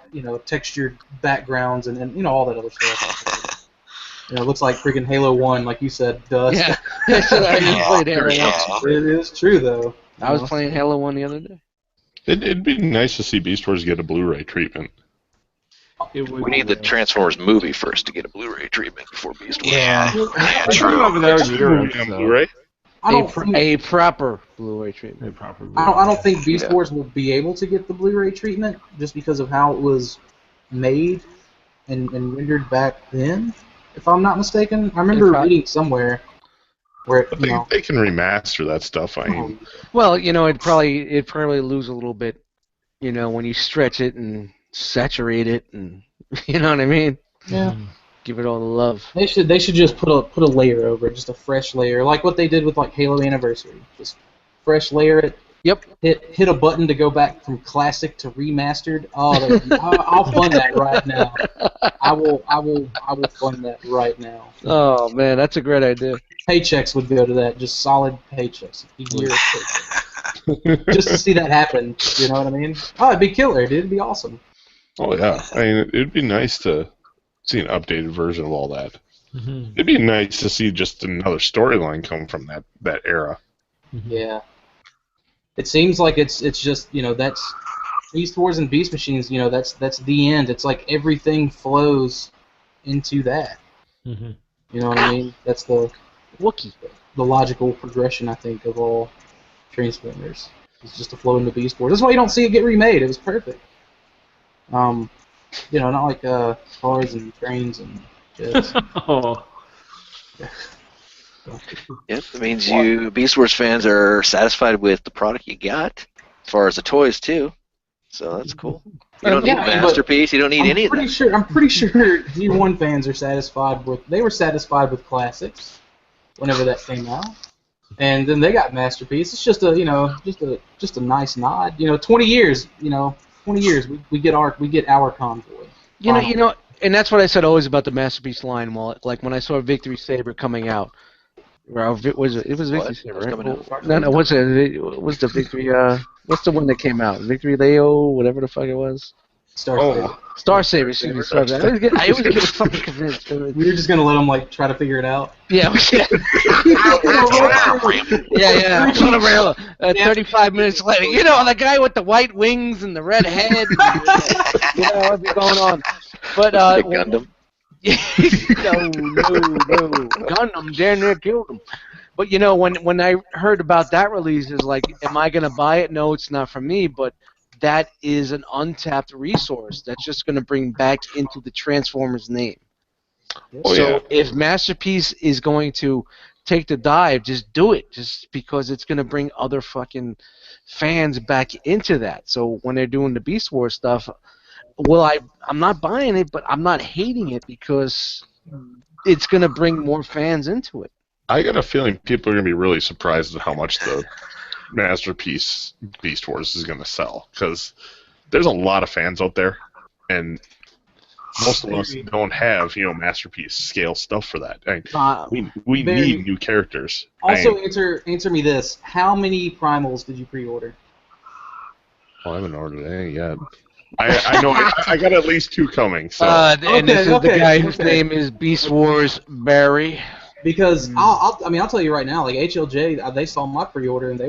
textured backgrounds and all that other stuff. It looks like freaking Halo 1, like you said, Dust. Yeah, I just played Halo 1. It is true, though. I was playing Halo 1 the other day. It'd be nice to see Beast Wars get a Blu-ray treatment. We need the Transformers movie first to get a Blu-ray treatment before Beast Wars. Yeah, True. Over there, Blu-ray? A proper Blu-ray treatment. I don't think Beast Wars will be able to get the Blu-ray treatment just because of how it was made and rendered back then, if I'm not mistaken. I remember reading somewhere where they can remaster that stuff. I mean, well, it'd probably lose a little bit, when you stretch it and saturate it, and you know what I mean. Yeah. Give it all the love. They should just put a layer over it, just a fresh layer, like what they did with like Halo Anniversary. Just fresh layer it. Yep. Hit a button to go back from classic to remastered. Oh, I'll fund that right now. I will fund that right now. Oh man, that's a great idea. Paychecks would go to that, just solid paychecks. A year of paychecks. Just to see that happen, you know what I mean? Oh, it'd be killer, dude. It'd be awesome. Oh yeah, I mean, it'd be nice to see an updated version of all that. Mm-hmm. It'd be nice to see just another storyline come from that era. Yeah. It seems like it's just, that's Beast Wars and Beast Machines, that's the end. It's like everything flows into that. Mm-hmm. You know what I mean? That's the Wookiee. The logical progression, I think, of all Transformers. It's just to flow into Beast Wars. That's why you don't see it get remade. It was perfect. Not like cars and trains and jets. Oh. Yep, that means you Beast Wars fans are satisfied with the product you got, as far as the toys too. So that's cool. You don't need a masterpiece. You don't need any of that. I'm pretty sure G1 fans are satisfied with. They were satisfied with classics, whenever that came out, and then they got masterpiece. It's just a nice nod. 20 years. 20 years. We get our convoy. And that's what I said always about the masterpiece line. Well, like when I saw Victory Saber coming out. It was Victory Saber, right? No, what's it? What's the Victory? What's the one that came out? Victory Leo, whatever the fuck it was. Star Saber. Excuse me. I always get fucking convinced. We were just gonna let them try to figure it out. Yeah. Yeah. 35 minutes later, the guy with the white wings and the red head. What's going on? But Gundam. No. Gundam damn near killed him. But when I heard about that release, is like, am I gonna buy it? No, it's not for me. But that is an untapped resource that's just gonna bring back into the Transformers name. If Masterpiece is going to take the dive, just do it. Just because it's gonna bring other fucking fans back into that. So when they're doing the Beast Wars stuff. Well, I'm not buying it, but I'm not hating it because it's going to bring more fans into it. I got a feeling people are going to be really surprised at how much the Masterpiece Beast Wars is going to sell, because there's a lot of fans out there, and most of us don't have Masterpiece scale stuff for that. We need new characters. Also, answer me this: how many Primals did you pre-order? I haven't ordered any yet. I know I got at least 2 coming. So. And this is the guy whose name is Beast Wars Barry. Because I'll tell you right now, like HLJ, they saw my pre-order and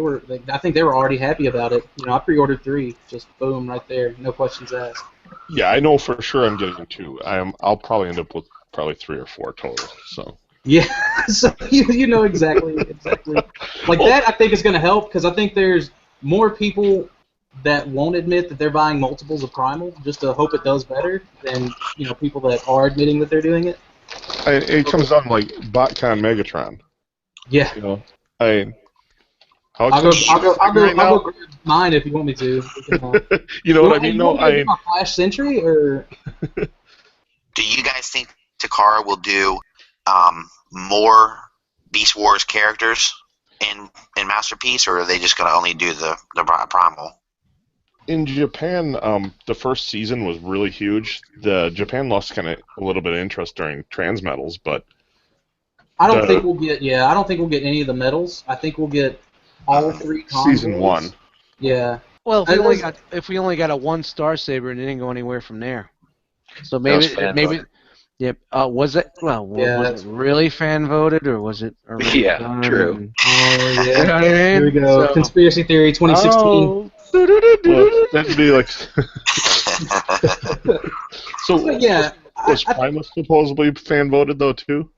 I think they were already happy about it. I pre-ordered 3, just boom right there, no questions asked. Yeah, I know for sure I'm getting 2. I'll probably end up with 3 or 4 total. So. Yeah, so you know exactly. Like that, I think is going to help because I think there's more people that won't admit that they're buying multiples of Primal just to hope it does better than people that are admitting that they're doing it. It comes down like BotCon Megatron. Yeah. I'll go grab mine if you want me to. You know what I mean? No, Flash Sentry or. Do you guys think Takara will do more Beast Wars characters in Masterpiece, or are they just going to only do the Primal? In Japan, the first season was really huge. Japan lost kind of a little bit of interest during Transmetals, but I don't think we'll get any of the medals. I think we'll get all 3 convoys. Season 1. Yeah, Well, That was- if we only got a 1-star saber and it didn't go anywhere from there, so That was maybe fan maybe voted. yep. Was it Yeah, was that's- it really fan voted or was it already Yeah, done? true. And- Oh you know yeah. what I mean? Here we go. So- Conspiracy theory 2016. Oh. Well, that'd be like. So But yeah, was Primus supposedly fan voted though too?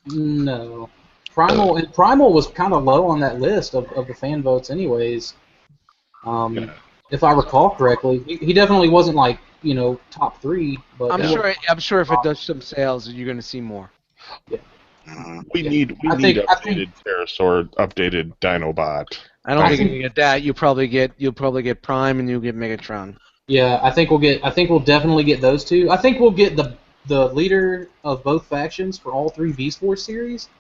No. Primal was kind of low on that list of the fan votes, anyways. Yeah. If I recall correctly, he definitely wasn't like top 3. But I'm sure if it does some sales, you're gonna see more. We need I think- updated Pterosaur, updated Dinobot. I don't I think think- you get that. You'll probably get Prime and you'll get Megatron. Yeah, I think we'll definitely get those two. I think we'll get the leader of both factions for all 3 Beast Wars series,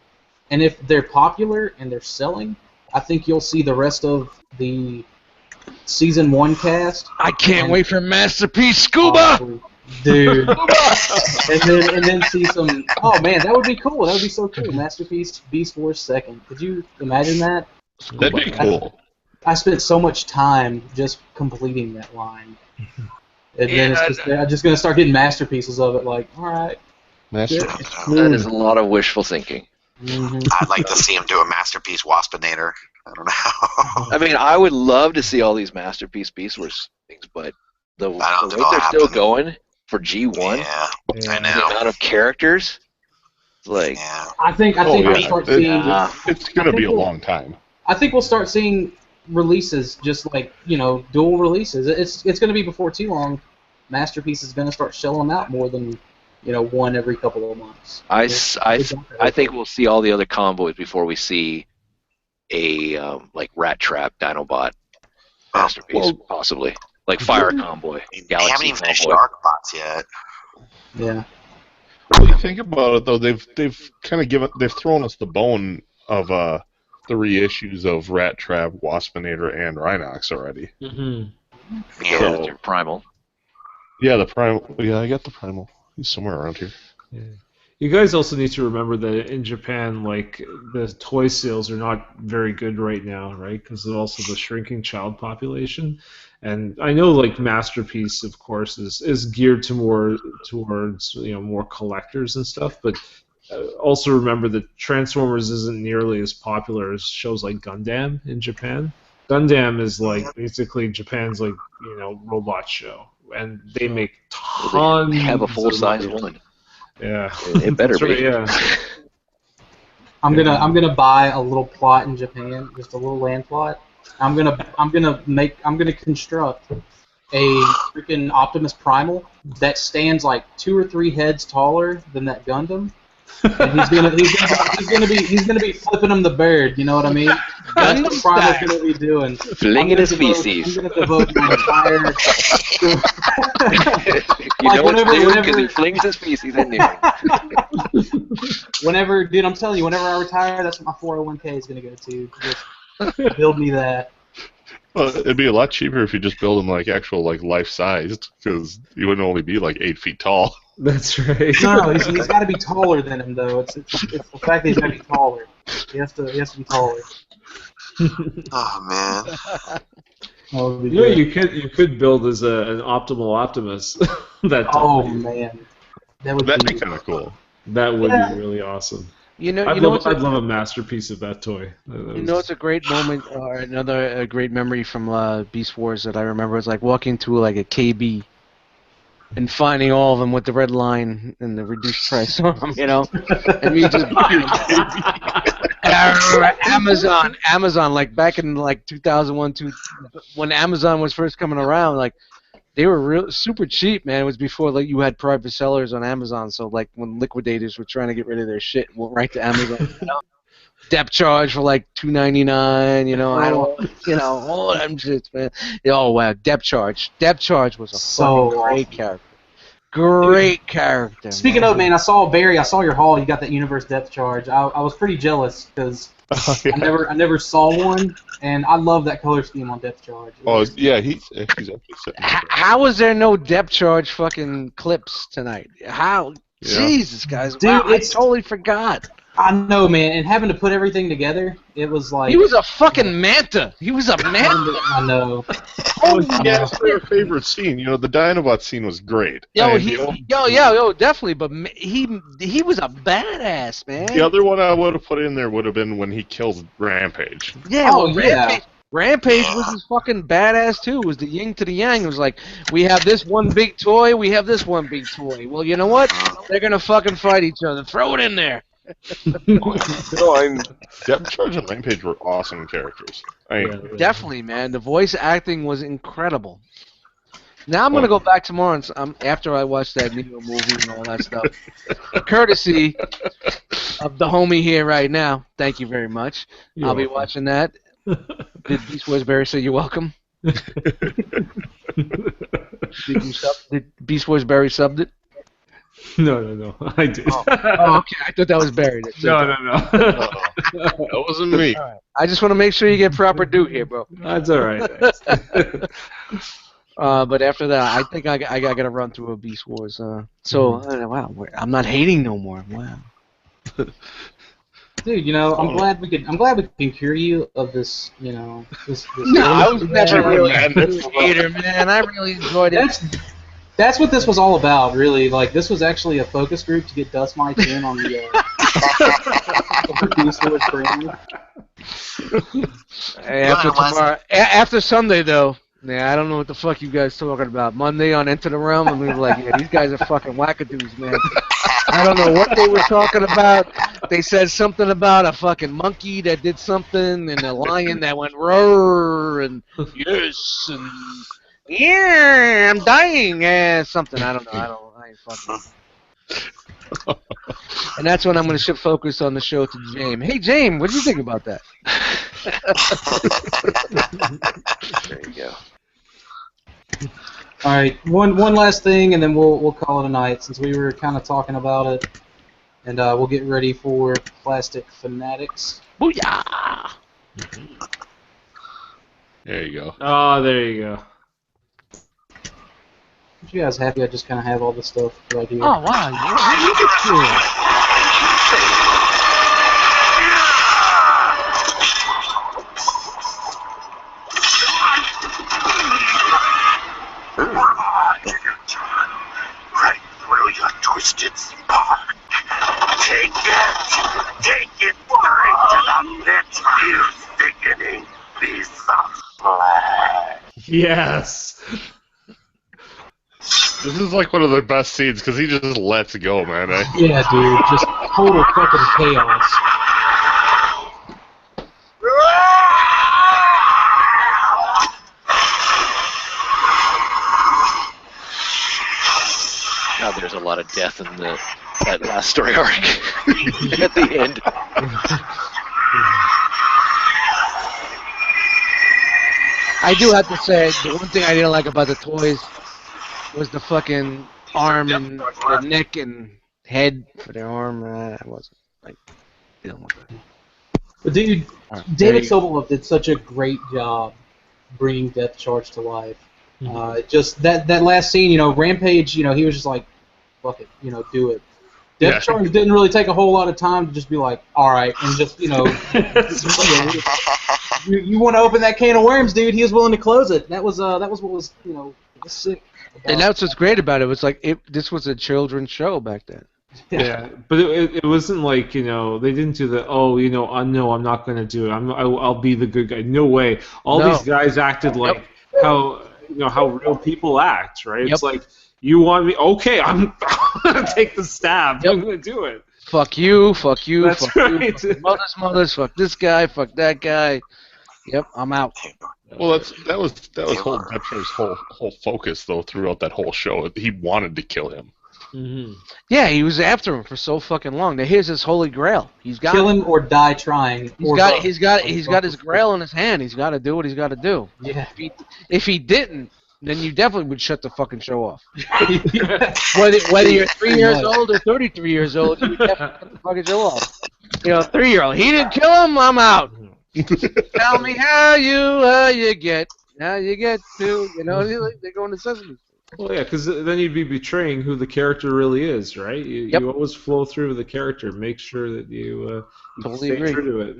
and if they're popular and they're selling, I think you'll see the rest of the season 1 cast. I can't wait for Masterpiece Scuba. Dude. and then see some. Oh man, that would be cool. That would be so cool. Masterpiece Beast Wars 2nd. Could you imagine that? That'd be cool. I spent so much time just completing that line. And then I'm just gonna start getting masterpieces of it. Like, all right. Masterpiece. That is a lot of wishful thinking. I'd like to see him do a masterpiece Waspinator. I don't know. I mean, I would love to see all these masterpiece Beast Wars things, but the way don't think they're it'll still happen. going for G1, Yeah, I the know. amount of characters, it's like, Yeah. I think Oh, we'll yeah. start seeing. It's gonna be a long time. I think we'll start seeing releases just like dual releases. It's going to be before too long. Masterpiece is going to start shelling out more than one every couple of months. I think we'll see all the other convoys before we see a like Rat Trap Dinobot masterpiece, possibly like Fire Convoy, They haven't Galaxy even finished Convoy. Dark Bots yet. Yeah. When you think about it, though, they've kind of they've thrown us the bone of the reissues of Rat Trap, Waspinator, and Rhinox already. Mm-hmm. Yeah. So- That's your primal. Yeah, the primal. Yeah, I got the primal. He's somewhere around here. Yeah. You guys also need to remember that in Japan, like, the toy sales are not very good right now, right? Because of also the shrinking child population. And I know, like, Masterpiece, of course, is geared towards more collectors and stuff, but also remember that Transformers isn't nearly as popular as shows like Gundam in Japan. Gundam is like basically Japan's like robot show, and they make tons. They have a full size of money. one. Yeah, It better That's right, be. yeah. I'm gonna buy a little plot in Japan, just a little land plot. I'm gonna construct a freaking Optimus Primal that stands like 2 or 3 heads taller than that Gundam, and he's gonna be flipping him the bird. You know what I mean? That's what Primal's gonna be doing. Flinging his feces. I'm gonna devote my entire. You know what's whenever- doing because whenever- he flings his feces in there. Whenever, dude, I'm telling you, whenever I retire, that's what my 401k is gonna go to. Just build me that. Well, it'd be a lot cheaper if you just build him like actual like life sized, because he wouldn't only be like 8 feet tall. That's right. No, he's got to be taller than him, though. It's the fact that he's got to be taller. He has to be taller. Oh man. Oh, it'd be You know, good. you could build as an optimal Optimus. that Oh time. man, that would That'd be. be kind of cool. That would Yeah. be really awesome. You know, I'd love a masterpiece of that toy. It's a great moment or another great memory from Beast Wars that I remember. It's like walking to like a KB and finding all of them with the red line and the reduced price on them, and me just buying them. And I remember Amazon, like back in like 2001, when Amazon was first coming around, like they were super cheap, man. It was before like you had private sellers on Amazon, so like when liquidators were trying to get rid of their shit, went right to Amazon. Depth charge for like $2.99, all them shits, man. Oh wow, depth charge. Depth charge was a So fucking great awesome. character. Great character. Speaking of, man, I saw Barry. I saw your haul. You got that Universe Depth Charge. I was pretty jealous because I never saw one, and I love that color scheme on Depth Charge. Oh yeah, he's actually sitting there. How is there no depth charge fucking clips tonight? How? Yeah. Jesus, guys. Dude, Wow, I it's- totally forgot. I know, man, and having to put everything together, it was like... He was a fucking manta. He was a manta. I know. Holy He asked for shit. a favorite scene. The Dinobot scene was great. Yo, And definitely. But he was a badass, man. the other one I would have put in there would have been when he kills Rampage. Yeah, Oh, yeah. Rampage was his fucking badass too. It was the yin to the yang. It was like, we have this one big toy, we have this one big toy. Well, you know what? They're gonna fucking fight each other. Throw it in there. Depth Charge and Rampage were awesome characters. Definitely, man. The voice acting was incredible. Now I'm gonna go back tomorrow and, after I watch that Neo movie and all that stuff, courtesy of the homie here right now. Thank you very much. I'll be watching that. Did Beast Wars Barry say you're welcome? Did Beast Wars Barry subbed it? No. I did. Oh, okay. I thought that was Barry. No. That wasn't me. All right. I just want to make sure you get proper due here, bro. That's all right. But after that, I think I got to run through a Beast Wars. Wow, I'm not hating no more. Wow. Dude, I'm glad we can cure you of this, this No, I was never really a man. hater, man. I really enjoyed it. That's what this was all about, really. Like, this was actually a focus group to get Dust Mites in on the Beast Wars brand. After Sunday, though, I don't know what the fuck you guys talking about. Monday on Enter the Realm, and we were like, yeah, these guys are fucking wackadoos, man. I don't know what they were talking about. They said something about a fucking monkey that did something, and a lion that went roar, and yes, and yeah, I'm dying, something. I don't know. I ain't fucking. And that's when I'm going to shift focus on the show to James. Hey, James, what do you think about that? There you go. All right, one last thing, and then we'll call it a night, since we were kind of talking about it, and we'll get ready for Plastic Fanatics. Booyah! There you go. Oh, there you go. Aren't you guys happy I just kind of have all this stuff right here? Oh, wow. Look at you. Right through your twisted spine. Take it right to the pit, you sickening piece of flesh. Yes. This is like one of the best scenes because he just lets go, man. Yeah, dude, just total fucking chaos. God, there's a lot of death in that last story arc at the end. I do have to say, the one thing I didn't like about the toys was the fucking arm and the neck and head for their arm. I wasn't like dealing with it. But dude, David Sobolov did such a great job bringing Death Charge to life. Just that last scene, Rampage, he was just like, fuck it, do it. Death Charge didn't really take a whole lot of time to just be like, all right, and just, you want to open that can of worms, dude. He was willing to close it. That was what was, sick. And that's what's great about it. It was like this was a children's show back then. Yeah, but it wasn't like they didn't do the no, I'm not gonna do it. I'll be the good guy. No way. All these guys acted like how real people act, right? It's like, you want me? Okay, I'm gonna take the stab. I'm gonna do it. Fuck you. That's Fuck right. you. Mothers. Fuck this guy. Fuck that guy. Yep, I'm out. Well, that was whole Deptcher's whole focus though throughout that whole show. He wanted to kill him. Mm-hmm. Yeah, he was after him for so fucking long. Now here's his holy grail. He's got kill him or die trying. He's got his grail in his hand. He's got to do what he's got to do. Yeah. If he didn't, then you definitely would shut the fucking show off. Whether you're 3 years old or 33 years old, you would definitely shut the fucking show off. 3-year-old. He didn't kill him. I'm out. Tell me how you get to. They're going to Sesame Street. Well, yeah, because then you'd be betraying who the character really is, right? Yep. You always flow through the character. Make sure that you Totally stay agree. true to it.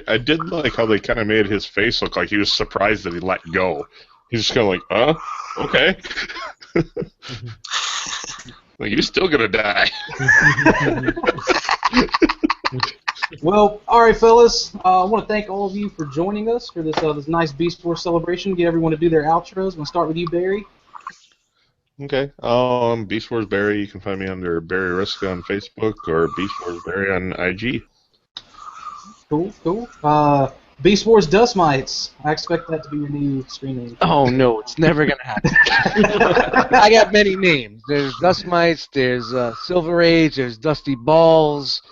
I did like how they kind of made his face look like he was surprised that he let go. He's just kind of like, okay. Like, you're still gonna die. Well, all right, fellas. I want to thank all of you for joining us for this nice Beast Wars celebration. Get everyone to do their outros. We'll start with you, Barry. Okay. Beast Wars Barry. You can find me under Barry Riska on Facebook or Beast Wars Barry on IG. Cool. Beast Wars Dust Mites. I expect that to be your new screen name. Oh no, it's never gonna happen. I got many names. There's Dust Mites. There's Silver Age. There's Dusty Balls.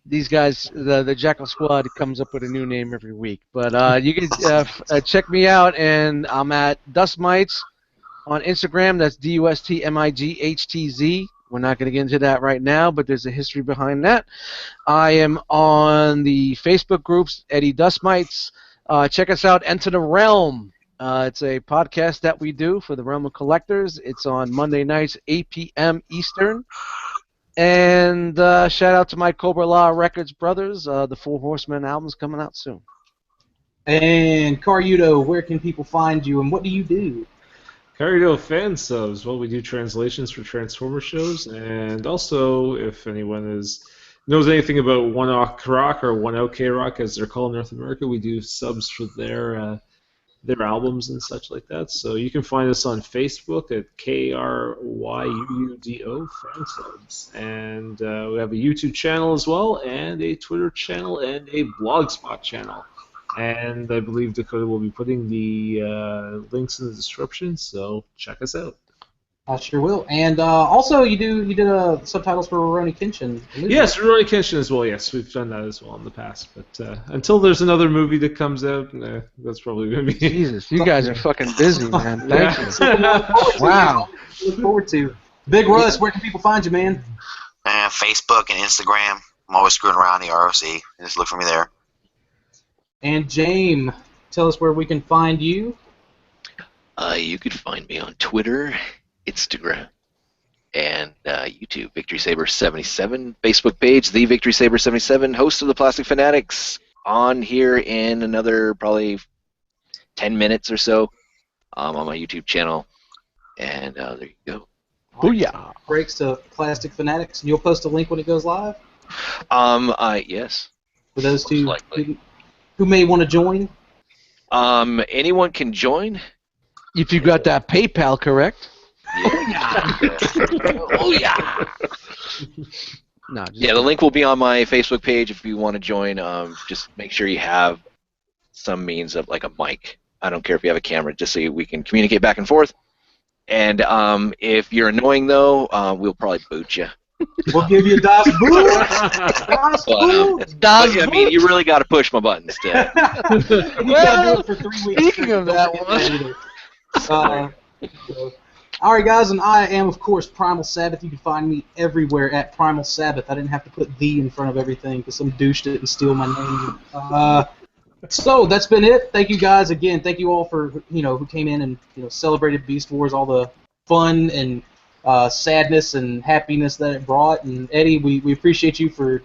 These guys, the Jackal Squad, comes up with a new name every week. But you can check me out, and I'm at Dust Mites on Instagram. That's DUSTMIGHTZ. We're not going to get into that right now, but there's a history behind that. I am on the Facebook groups, Eddie Dust Mites. Check us out, Enter the Realm. It's a podcast that we do for the Realm of Collectors. It's on Monday nights, 8 p.m. Eastern. And shout out to my Cobra Law Records brothers. The Four Horsemen album's coming out soon. And Caruto, where can people find you, and what do you do? Carrido fan subs. Well, we do translations for Transformer shows, and also if anyone knows anything about One Ok Rock or One OK Rock, as they're called in North America, we do subs for their albums and such like that. So you can find us on Facebook at KRYUUDO fan subs, and we have a YouTube channel as well, and a Twitter channel, and a Blogspot channel. And I believe Dakota will be putting the links in the description, so check us out. I sure will. And also, you did subtitles for Rurouni Kenshin. Yes, Rurouni Kenshin as well. Yes, we've done that as well in the past. But until there's another movie that comes out, that's probably going to be. Jesus, you guys are fucking busy, man. Thank you. Wow. Look forward to. Big Russ, where can people find you, man? Facebook and Instagram. I'm always screwing around the ROC. Just look for me there. And James, tell us where we can find you. You could find me on Twitter, Instagram, and YouTube, Victory Saber 77. Facebook page, The Victory Saber 77. Host of the Plastic Fanatics, on here in another probably 10 minutes or so on my YouTube channel. And there you go. Booyah! Breaks to Plastic Fanatics, and you'll post a link when it goes live. Yes. For those Most two likely. who may want to join. Anyone can join. If you got that PayPal correct. Yeah. Oh yeah. No. Yeah, the link will be on my Facebook page if you want to join. Just make sure you have some means of like a mic. I don't care if you have a camera, just so we can communicate back and forth. And if you're annoying though, we'll probably boot you. We'll give you Das Boot. I mean, you really got to push my buttons. Well, do it for 3 weeks. Speaking of that one. All right, guys, and I am, of course, Primal Sabbath. You can find me everywhere at Primal Sabbath. I didn't have to put "the" in front of everything because some douche didn't steal my name. So that's been it. Thank you guys again. Thank you all for who came in and celebrated Beast Wars, all the fun and sadness and happiness that it brought. And Eddie, we appreciate you for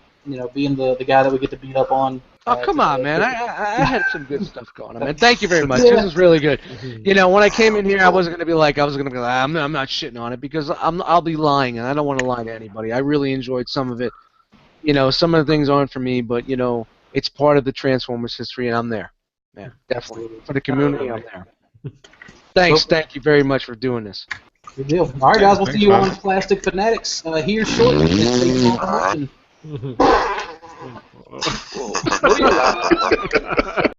being the guy that we get to beat up on. Oh, come on, man. I had some good stuff going on, man. Thank you very much. This is really good. When I came in here, I wasn't going to be like, I'm not shitting on it because I'll be lying, and I don't want to lie to anybody. I really enjoyed some of it. Some of the things aren't for me, but, it's part of the Transformers history, and I'm there. Yeah, definitely. For the community, I'm there. Thanks. Thank you very much for doing this. Good deal. All right, guys, we'll see you on Plastic Fanatics here shortly. Thank you all for watching.